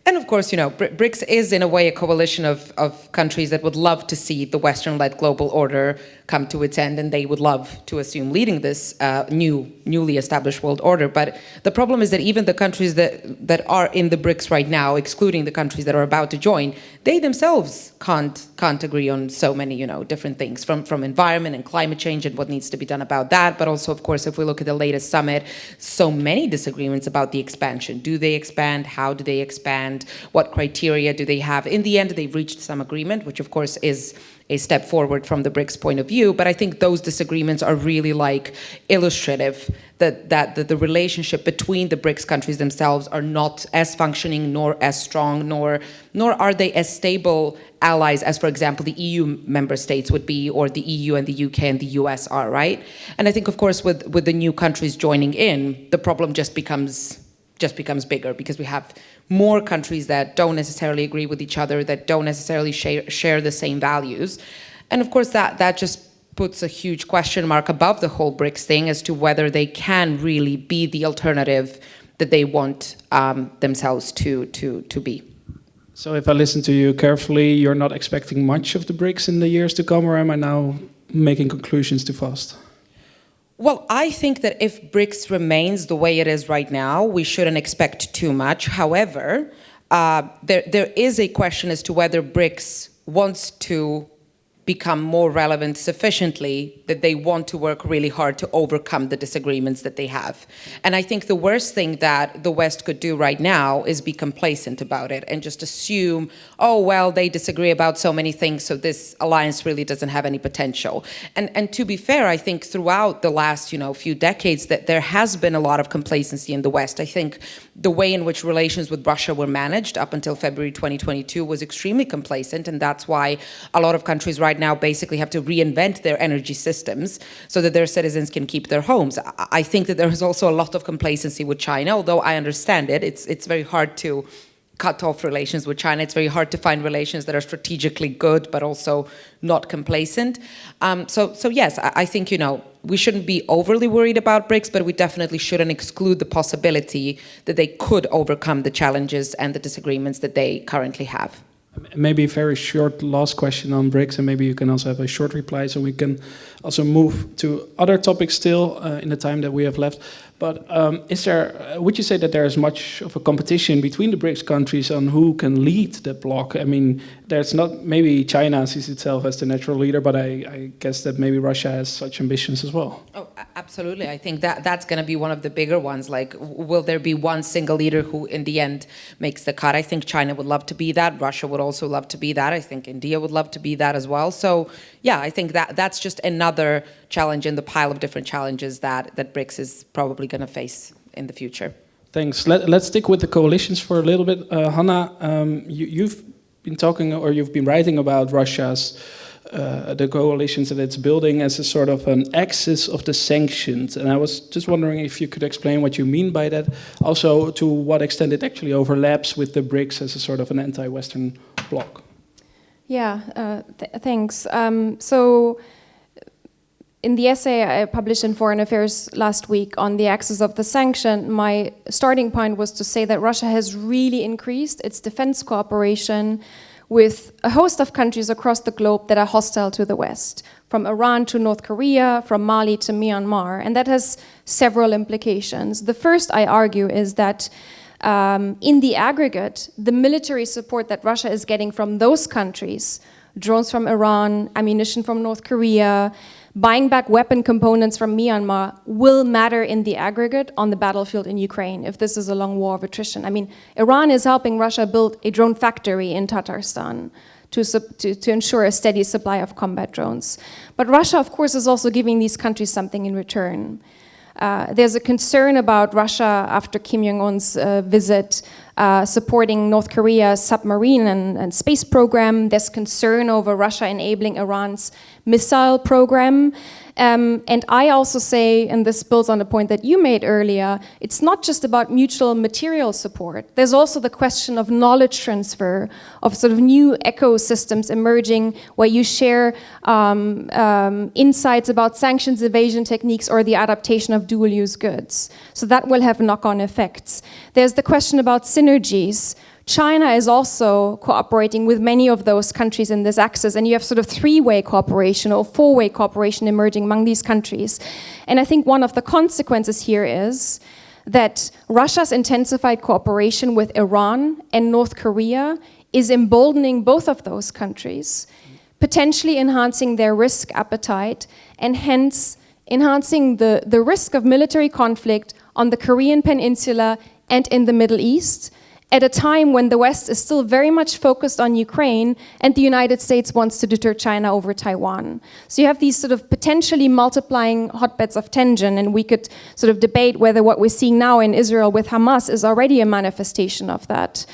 And of course, BRICS is in a way a coalition of countries that would love to see the Western-led global order come to its end, and they would love to assume leading this newly established world order. But the problem is that even the countries that are in the BRICS right now, excluding the countries that are about to join, they themselves can't agree on so many different things, from environment and climate change and what needs to be done about that. But also, of course, if we look at the latest summit, so many disagreements about the expansion. Do they expand? How do they expand? What criteria do they have? In the end, they've reached some agreement, which of course is a step forward from the BRICS point of view. But I think those disagreements are really illustrative that the relationship between the BRICS countries themselves are not as functioning, nor as strong, nor are they as stable allies as, for example, the EU member states would be, or the EU and the UK and the US are, right? And I think, of course, with the new countries joining in, the problem just becomes bigger, because we have more countries that don't necessarily agree with each other, that don't necessarily share the same values. And of course, that just puts a huge question mark above the whole BRICS thing as to whether they can really be the alternative that they want themselves to be. So if I listen to you carefully, you're not expecting much of the BRICS in the years to come, or am I now making conclusions too fast? Well, I think that if BRICS remains the way it is right now, we shouldn't expect too much. However, there is a question as to whether BRICS wants to become more relevant sufficiently that they want to work really hard to overcome the disagreements that they have. And I think the worst thing that the West could do right now is be complacent about it and just assume, oh, well, they disagree about so many things, so this alliance really doesn't have any potential. And to be fair, I think throughout the last few decades that there has been a lot of complacency in the West. I think the way in which relations with Russia were managed up until February 2022 was extremely complacent, and that's why a lot of countries right now basically have to reinvent their energy systems so that their citizens can keep their homes. I think that there is also a lot of complacency with China, although I understand it. It's very hard to cut off relations with China. It's very hard to find relations that are strategically good but also not complacent. So yes, I think we shouldn't be overly worried about BRICS, but we definitely shouldn't exclude the possibility that they could overcome the challenges and the disagreements that they currently have. Maybe a very short last question on BRICS, and maybe you can also have a short reply, so we can also move to other topics still in the time that we have left. But would you say that there is much of a competition between the BRICS countries on who can lead the bloc? I mean, there's not, maybe China sees itself as the natural leader, but I guess that maybe Russia has such ambitions as well. Oh, absolutely. I think that's going to be one of the bigger ones. Like, will there be one single leader who in the end makes the cut? I think China would love to be that. Russia would also love to be that. I think India would love to be that as well. So yeah, I think that's just another challenge in the pile of different challenges that BRICS is probably going to face in the future. Thanks. Let's stick with the coalitions for a little bit. Hanna, you've been talking, or you've been writing about Russia's the coalitions that it's building as a sort of an axis of the sanctions. And I was just wondering if you could explain what you mean by that. Also, to what extent it actually overlaps with the BRICS as a sort of an anti-Western bloc. Yeah, thanks. So in the essay I published in Foreign Affairs last week on the axis of the sanction, my starting point was to say that Russia has really increased its defense cooperation with a host of countries across the globe that are hostile to the West, from Iran to North Korea, from Mali to Myanmar, and that has several implications. The first, I argue, is that in the aggregate, the military support that Russia is getting from those countries, drones from Iran, ammunition from North Korea, buying back weapon components from Myanmar, will matter in the aggregate on the battlefield in Ukraine if this is a long war of attrition. I mean, Iran is helping Russia build a drone factory in Tatarstan to ensure a steady supply of combat drones. But Russia, of course, is also giving these countries something in return. There's a concern about Russia after Kim Jong-un's visit supporting North Korea's submarine and space program. There's concern over Russia enabling Iran's missile program. And I also say, and this builds on the point that you made earlier, it's not just about mutual material support. There's also the question of knowledge transfer, of sort of new ecosystems emerging where you share insights about sanctions evasion techniques or the adaptation of dual-use goods. So that will have knock-on effects. There's the question about synergies. China is also cooperating with many of those countries in this axis, and you have sort of three-way cooperation or four-way cooperation emerging among these countries. And I think one of the consequences here is that Russia's intensified cooperation with Iran and North Korea is emboldening both of those countries, potentially enhancing their risk appetite, and hence enhancing the risk of military conflict on the Korean Peninsula and in the Middle East, at a time when the West is still very much focused on Ukraine and the United States wants to deter China over Taiwan. So you have these sort of potentially multiplying hotbeds of tension, and we could sort of debate whether what we're seeing now in Israel with Hamas is already a manifestation of that.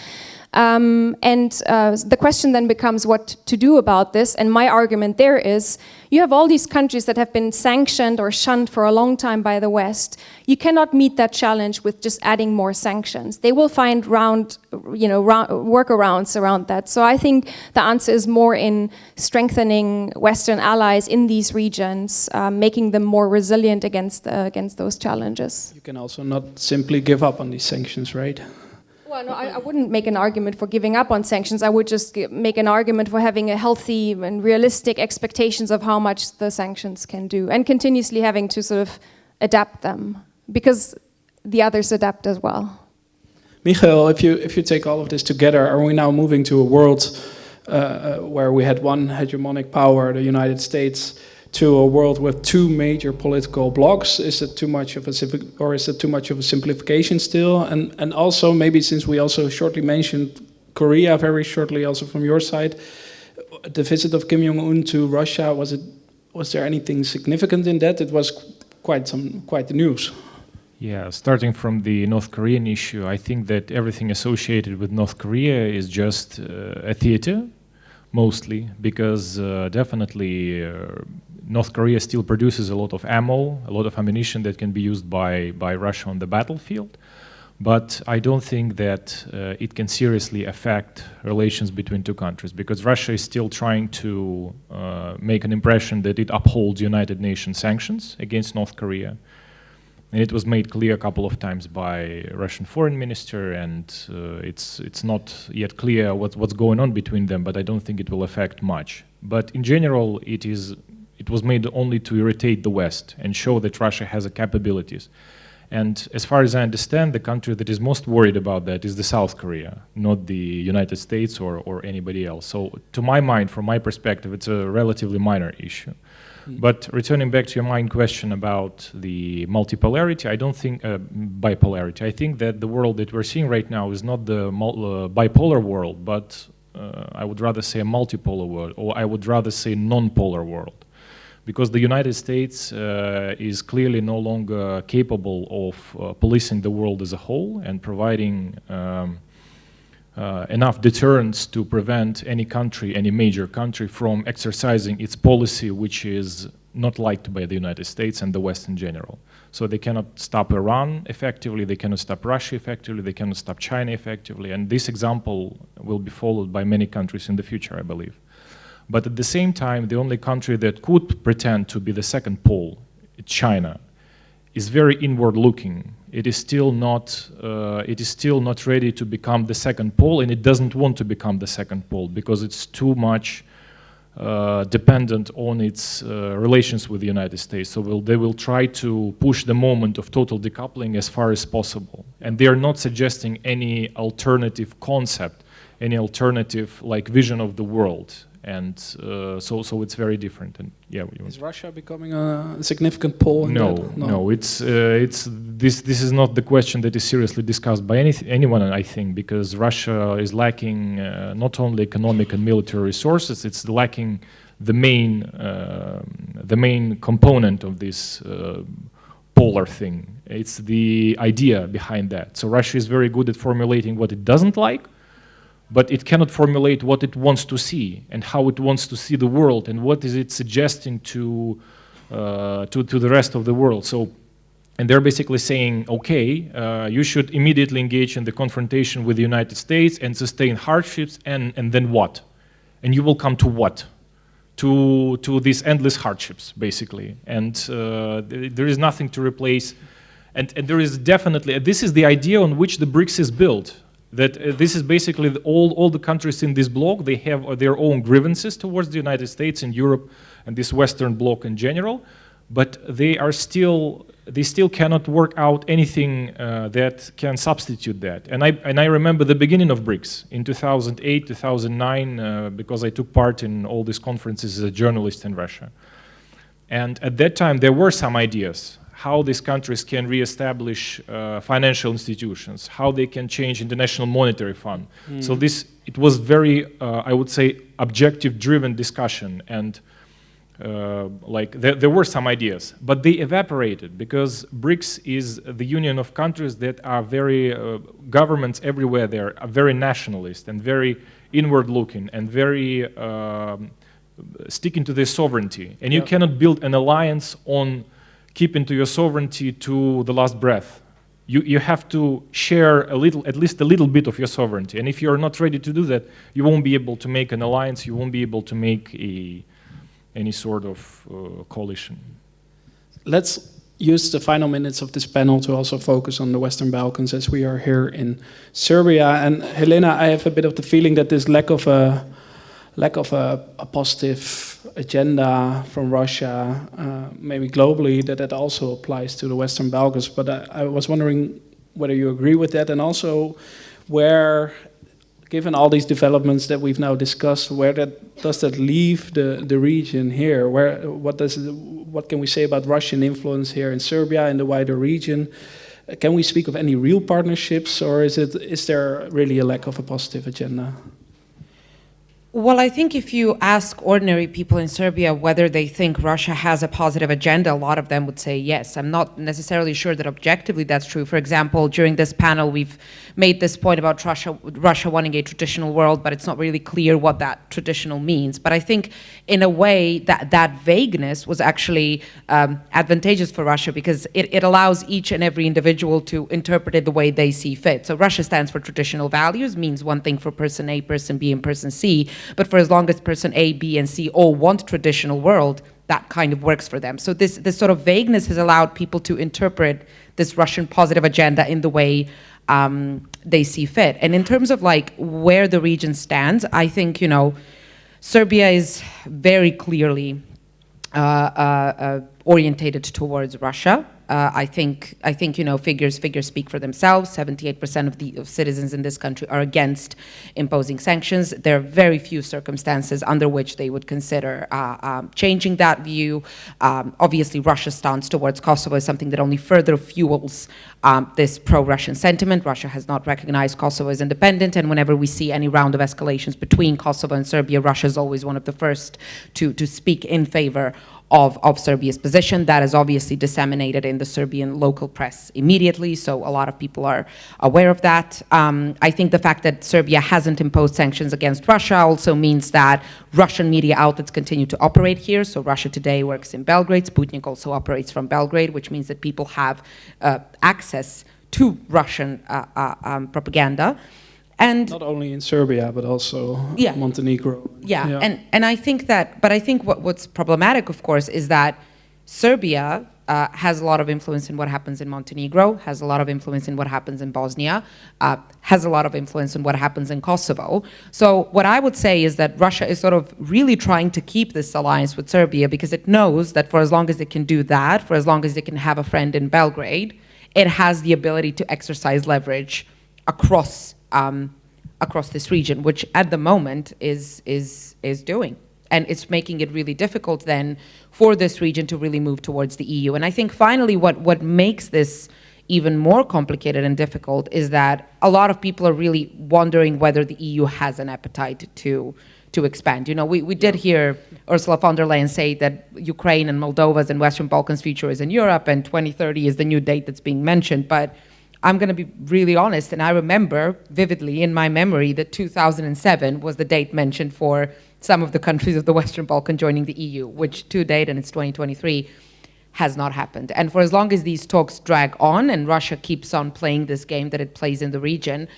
The question then becomes what to do about this, and my argument there is you have all these countries that have been sanctioned or shunned for a long time by the West. You cannot meet that challenge with just adding more sanctions. They will find workarounds around that. So I think the answer is more in strengthening Western allies in these regions, making them more resilient against those challenges. You can also not simply give up on these sanctions, right? Well, no, I wouldn't make an argument for giving up on sanctions. I would just make an argument for having a healthy and realistic expectations of how much the sanctions can do, and continuously having to sort of adapt them, because the others adapt as well. Mikhail, if you take all of this together, are we now moving to a world where we had one hegemonic power, the United States, to a world with two major political blocs? Is it too much of a simplification still? And also, maybe since we also shortly mentioned Korea, very shortly also from your side, the visit of Kim Jong-un to Russia, was there anything significant in that? It was quite the news. Yeah, starting from the North Korean issue, I think that everything associated with North Korea is just a theater, mostly, because definitely North Korea still produces a lot of ammo, a lot of ammunition that can be used by Russia on the battlefield. But I don't think that it can seriously affect relations between two countries, because Russia is still trying to make an impression that it upholds United Nations sanctions against North Korea. And it was made clear a couple of times by Russian foreign minister, and it's not yet clear what's going on between them, but I don't think it will affect much. But in general, it was made only to irritate the West and show that Russia has the capabilities. And as far as I understand, the country that is most worried about that is the South Korea, not the United States or anybody else. So to my mind, from my perspective, it's a relatively minor issue. But returning back to your main question about the multipolarity, I don't think bipolarity. I think that the world that we're seeing right now is not the bipolar world, but I would rather say a multipolar world, or I would rather say non-polar world. Because the United States is clearly no longer capable of policing the world as a whole and providing enough deterrence to prevent any country, any major country, from exercising its policy, which is not liked by the United States and the West in general. So they cannot stop Iran effectively, they cannot stop Russia effectively, they cannot stop China effectively, and this example will be followed by many countries in the future, I believe. But at the same time, the only country that could pretend to be the second pole, China, is very inward-looking. It is still not ready to become the second pole, and it doesn't want to become the second pole because it's too much dependent on its relations with the United States. So they will try to push the moment of total decoupling as far as possible. And they are not suggesting any alternative concept, any alternative like vision of the world. And so it's very different. And yeah, is Russia becoming a significant pole? No. This is not the question that is seriously discussed by anyone, I think, because Russia is lacking not only economic and military resources, it's lacking the main component of this polar thing. It's the idea behind that. So Russia is very good at formulating what it doesn't like, but it cannot formulate what it wants to see and how it wants to see the world and what is it suggesting to the rest of the world. So, and they're basically saying, okay, you should immediately engage in the confrontation with the United States and sustain hardships, and then what? And you will come to what? To these endless hardships, basically. And there is nothing to replace. And there is definitely, this is the idea on which the BRICS is built. That this is basically all the countries in this bloc, they have their own grievances towards the United States and Europe and this Western bloc in general, but they still cannot work out anything that can substitute that. And I remember the beginning of BRICS in 2008, 2009, because I took part in all these conferences as a journalist in Russia. And at that time, there were some ideas how these countries can reestablish financial institutions, how they can change International Monetary Fund. So it was very, I would say, objective-driven discussion, and there were some ideas, but they evaporated because BRICS is the union of countries that are very, governments everywhere there are very nationalist and very inward-looking and very sticking to their sovereignty. And you cannot build an alliance on keeping to your sovereignty to the last breath. You have to share at least a little bit of your sovereignty. And if you're not ready to do that, you won't be able to make an alliance, you won't be able to make any sort of coalition. Let's use the final minutes of this panel to also focus on the Western Balkans, as we are here in Serbia. And Helena, I have a bit of the feeling that this lack of a positive agenda from Russia, maybe globally, that also applies to the Western Balkans. But I was wondering whether you agree with that, and also where, given all these developments that we've now discussed, where does that leave the region here? What can we say about Russian influence here in Serbia and the wider region? Can we speak of any real partnerships, or is there really a lack of a positive agenda? Well, I think if you ask ordinary people in Serbia whether they think Russia has a positive agenda, a lot of them would say yes. I'm not necessarily sure that objectively that's true. For example, during this panel, we've made this point about Russia wanting a traditional world, but it's not really clear what that traditional means. But I think, in a way, that vagueness was actually advantageous for Russia, because it allows each and every individual to interpret it the way they see fit. So Russia stands for traditional values, means one thing for person A, person B, and person C. But for as long as person A, B, and C all want traditional world, that kind of works for them. So this sort of vagueness has allowed people to interpret this Russian positive agenda in the way they see fit. And in terms of like where the region stands, I think, Serbia is very clearly orientated towards Russia. I think figures speak for themselves. 78% of citizens in this country are against imposing sanctions. There are very few circumstances under which they would consider changing that view. Obviously, Russia's stance towards Kosovo is something that only further fuels this pro-Russian sentiment. Russia has not recognized Kosovo as independent, and whenever we see any round of escalations between Kosovo and Serbia, Russia is always one of the first to speak in favor of Serbia's position. That is obviously disseminated in the Serbian local press immediately, so a lot of people are aware of that. I think the fact that Serbia hasn't imposed sanctions against Russia also means that Russian media outlets continue to operate here. So Russia Today works in Belgrade, Sputnik also operates from Belgrade, which means that people have access to Russian propaganda. And not only in Serbia, but also Montenegro. Yeah. And I think that, but I think what's problematic, of course, is that Serbia has a lot of influence in what happens in Montenegro, has a lot of influence in what happens in Bosnia, has a lot of influence in what happens in Kosovo. So what I would say is that Russia is sort of really trying to keep this alliance with Serbia because it knows that for as long as it can do that, for as long as it can have a friend in Belgrade, it has the ability to exercise leverage across this region, which at the moment is doing. And it's making it really difficult then for this region to really move towards the EU. And I think finally what makes this even more complicated and difficult is that a lot of people are really wondering whether the EU has an appetite to expand. You know, we did hear Ursula von der Leyen say that Ukraine and Moldova's and Western Balkans future is in Europe and 2030 is the new date that's being mentioned. But I'm going to be really honest, and I remember vividly in my memory that 2007 was the date mentioned for some of the countries of the Western Balkan joining the EU, which to date, and it's 2023, has not happened. And for as long as these talks drag on and Russia keeps on playing this game that it plays in the region,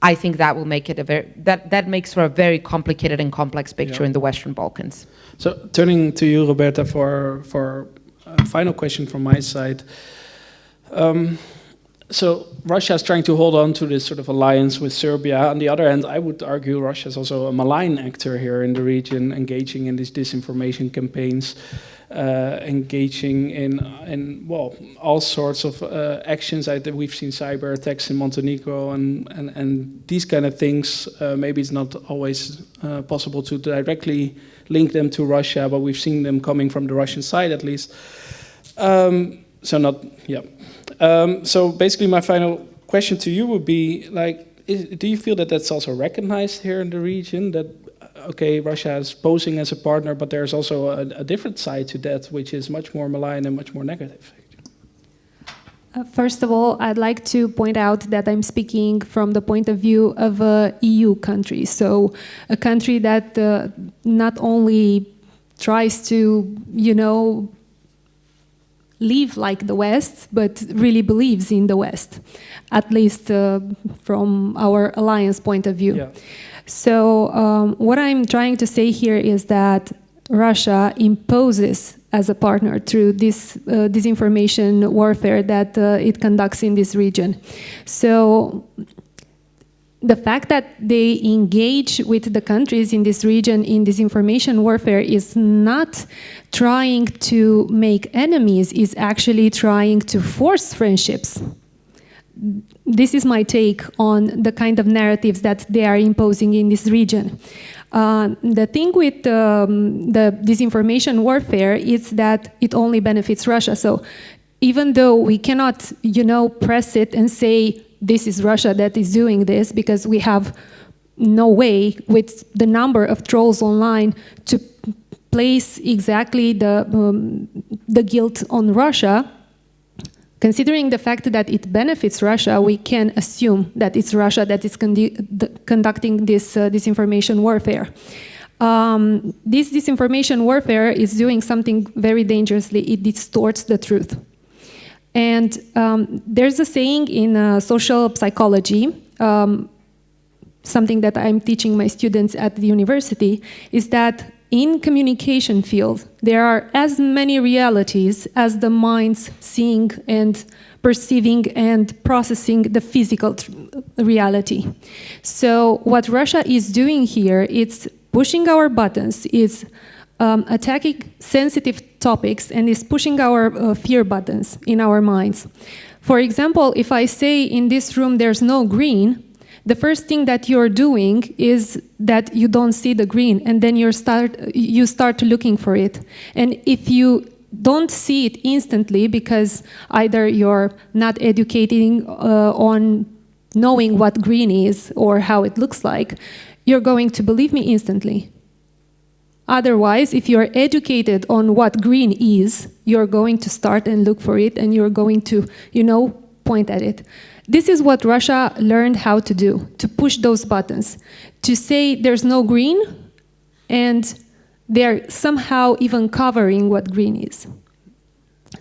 I think that will make it that makes for a very complicated and complex picture in the Western Balkans. So turning to you, Roberta, for a final question from my side. So Russia is trying to hold on to this sort of alliance with Serbia. On the other hand, I would argue Russia is also a malign actor here in the region, engaging in these disinformation campaigns, engaging in well, all sorts of actions. We've seen cyber attacks in Montenegro and these kind of things. Maybe it's not always possible to directly link them to Russia, but we've seen them coming from the Russian side at least. So basically my final question to you would be, like, do you feel that that's also recognized here in the region, that, okay, Russia is posing as a partner, but there's also a different side to that, which is much more malign and much more negative? First of all, I'd like to point out that I'm speaking from the point of view of a EU country, so a country that not only tries to, you know, live like the West, but really believes in the West, at least from our alliance point of view. Yeah. So what I'm trying to say here is that Russia imposes as a partner through this disinformation warfare that it conducts in this region. So the fact that they engage with the countries in this region in disinformation warfare is not trying to make enemies, is actually trying to force friendships. This is my take on the kind of narratives that they are imposing in this region. The thing with the disinformation warfare is that it only benefits Russia. So even though we cannot, you know, press it and say, this is Russia that is doing this, because we have no way with the number of trolls online to place exactly the guilt on Russia. Considering the fact that it benefits Russia, we can assume that it's Russia that is conducting this disinformation warfare. This disinformation warfare is doing something very dangerously. It distorts the truth. And there's a saying in social psychology, something that I'm teaching my students at the university, is that in communication field, there are as many realities as the minds seeing and perceiving and processing the physical reality. So what Russia is doing here, it's pushing our buttons, is attacking sensitive topics, and is pushing our fear buttons in our minds. For example, if I say in this room there's no green, the first thing that you're doing is that you don't see the green, and then you start looking for it. And if you don't see it instantly because either you're not educating on knowing what green is or how it looks like, you're going to believe me instantly. Otherwise, if you're educated on what green is, you're going to start and look for it, and you're going to, point at it. This is what Russia learned how to do, to push those buttons, to say there's no green, and they're somehow even covering what green is.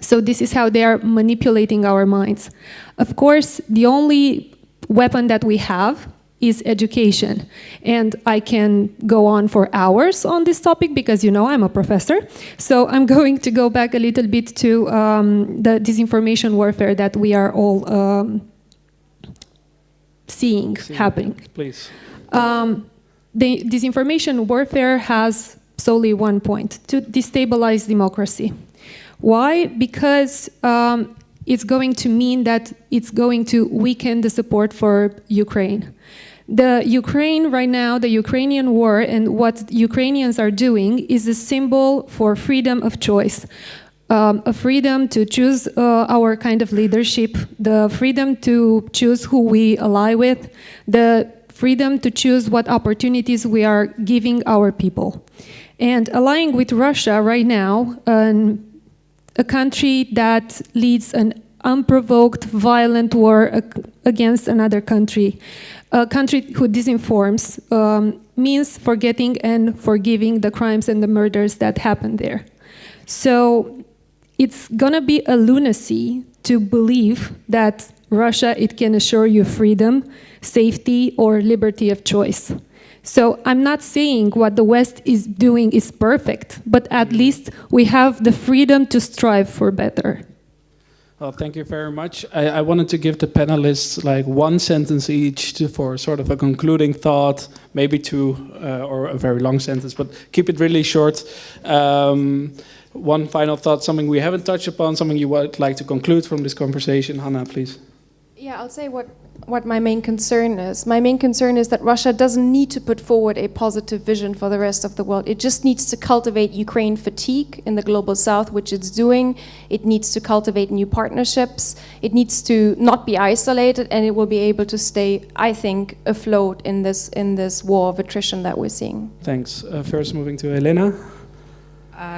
So this is how they are manipulating our minds. Of course, the only weapon that we have is education. And I can go on for hours on this topic because, I'm a professor. So I'm going to go back a little bit to the disinformation warfare that we are all seeing happening. Please. The disinformation warfare has solely one point: to destabilize democracy. Why? Because it's going to mean that it's going to weaken the support for Ukraine. The Ukraine right now, the Ukrainian war, and what Ukrainians are doing is a symbol for freedom of choice. A freedom to choose our kind of leadership, the freedom to choose who we ally with, the freedom to choose what opportunities we are giving our people. And allying with Russia right now, a country that leads an unprovoked, violent war against another country, a country who disinforms, means forgetting and forgiving the crimes and the murders that happened there. So it's gonna be a lunacy to believe that Russia, it can assure you freedom, safety, or liberty of choice. So I'm not saying what the West is doing is perfect, but at least we have the freedom to strive for better. Well, thank you very much. I wanted to give the panelists like one sentence each for sort of a concluding thought, maybe two, or a very long sentence, but keep it really short. One final thought, something we haven't touched upon, something you would like to conclude from this conversation. Hanna, please. Yeah, I'll say what my main concern is. My main concern is that Russia doesn't need to put forward a positive vision for the rest of the world. It just needs to cultivate Ukraine fatigue in the global south, which it's doing. It needs to cultivate new partnerships. It needs to not be isolated, and it will be able to stay, I think, afloat in this war of attrition that we're seeing. Thanks. First moving to Helena.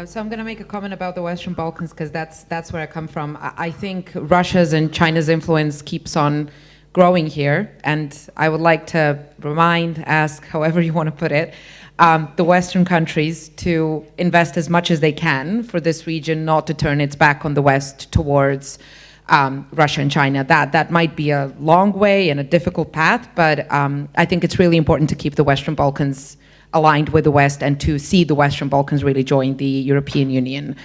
So I'm going to make a comment about the Western Balkans because that's where I come from. I think Russia's and China's influence keeps on growing here, and I would like to ask, however you want to put it, the Western countries to invest as much as they can for this region, not to turn its back on the West towards Russia and China. That might be a long way and a difficult path, but I think it's really important to keep the Western Balkans aligned with the West and to see the Western Balkans really join the European Union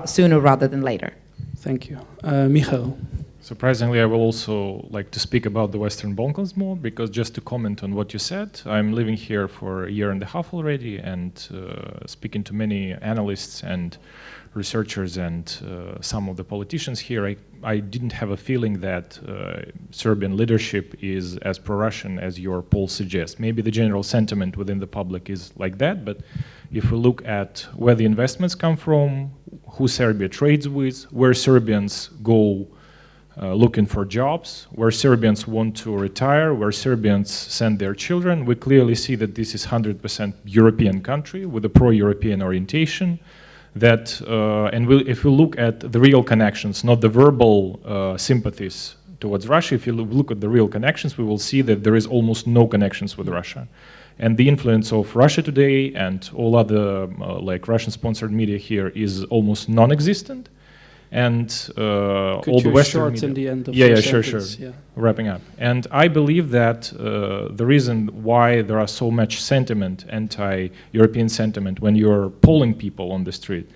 sooner rather than later. Thank you. Mikhail. Surprisingly, I will also like to speak about the Western Balkans more, because just to comment on what you said, I'm living here for a year and a half already, and speaking to many analysts and researchers and some of the politicians here, I didn't have a feeling that Serbian leadership is as pro-Russian as your poll suggests. Maybe the general sentiment within the public is like that, but if we look at where the investments come from, who Serbia trades with, where Serbians go looking for jobs, where Serbians want to retire, where Serbians send their children, we clearly see that this is 100% European country with a pro-European orientation. That if we look at the real connections, not the verbal sympathies towards Russia, if you look at the real connections, we will see that there is almost no connections with Russia. And the influence of Russia today and all other like Russian-sponsored media here is almost non-existent. And all the Western media. In the end of sure. Yeah. Wrapping up. And I believe that the reason why there are so much sentiment, anti-European sentiment, when you're polling people on the street,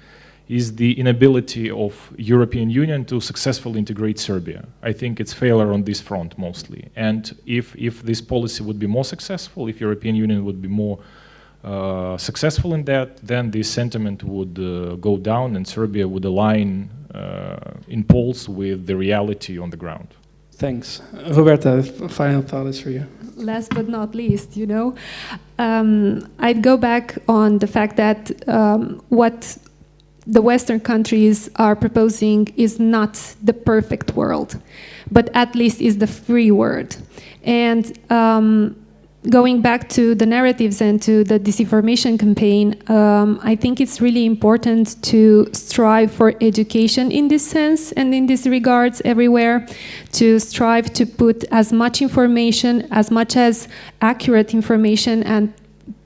is the inability of European Union to successfully integrate Serbia. I think it's failure on this front mostly. And if this policy would be more successful, if European Union would be more successful in that, then this sentiment would go down and Serbia would align in polls with the reality on the ground. Thanks. Roberta, final thought is for you. Last but not least, I'd go back on the fact that what the Western countries are proposing is not the perfect world, but at least is the free world. And going back to the narratives and to the disinformation campaign, I think it's really important to strive for education in this sense and in these regards everywhere, to strive to put as much information, as much as accurate information and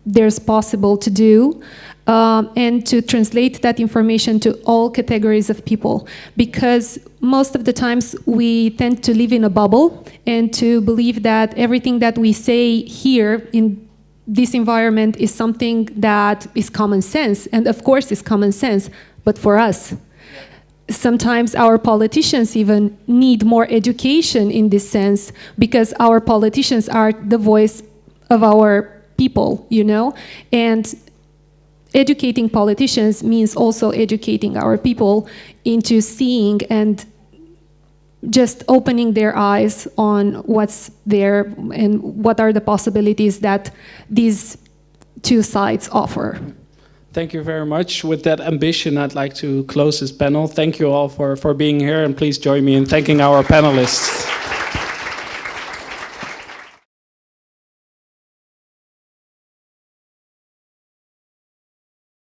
there's possible to do, and to translate that information to all categories of people. Because most of the times we tend to live in a bubble and to believe that everything that we say here in this environment is something that is common sense. And of course it's common sense, but for us. Sometimes our politicians even need more education in this sense, because our politicians are the voice of our people, you know? And educating politicians means also educating our people into seeing and just opening their eyes on what's there and what are the possibilities that these two sides offer. Thank you very much. With that ambition, I'd like to close this panel. Thank you all for being here, and please join me in thanking our panelists.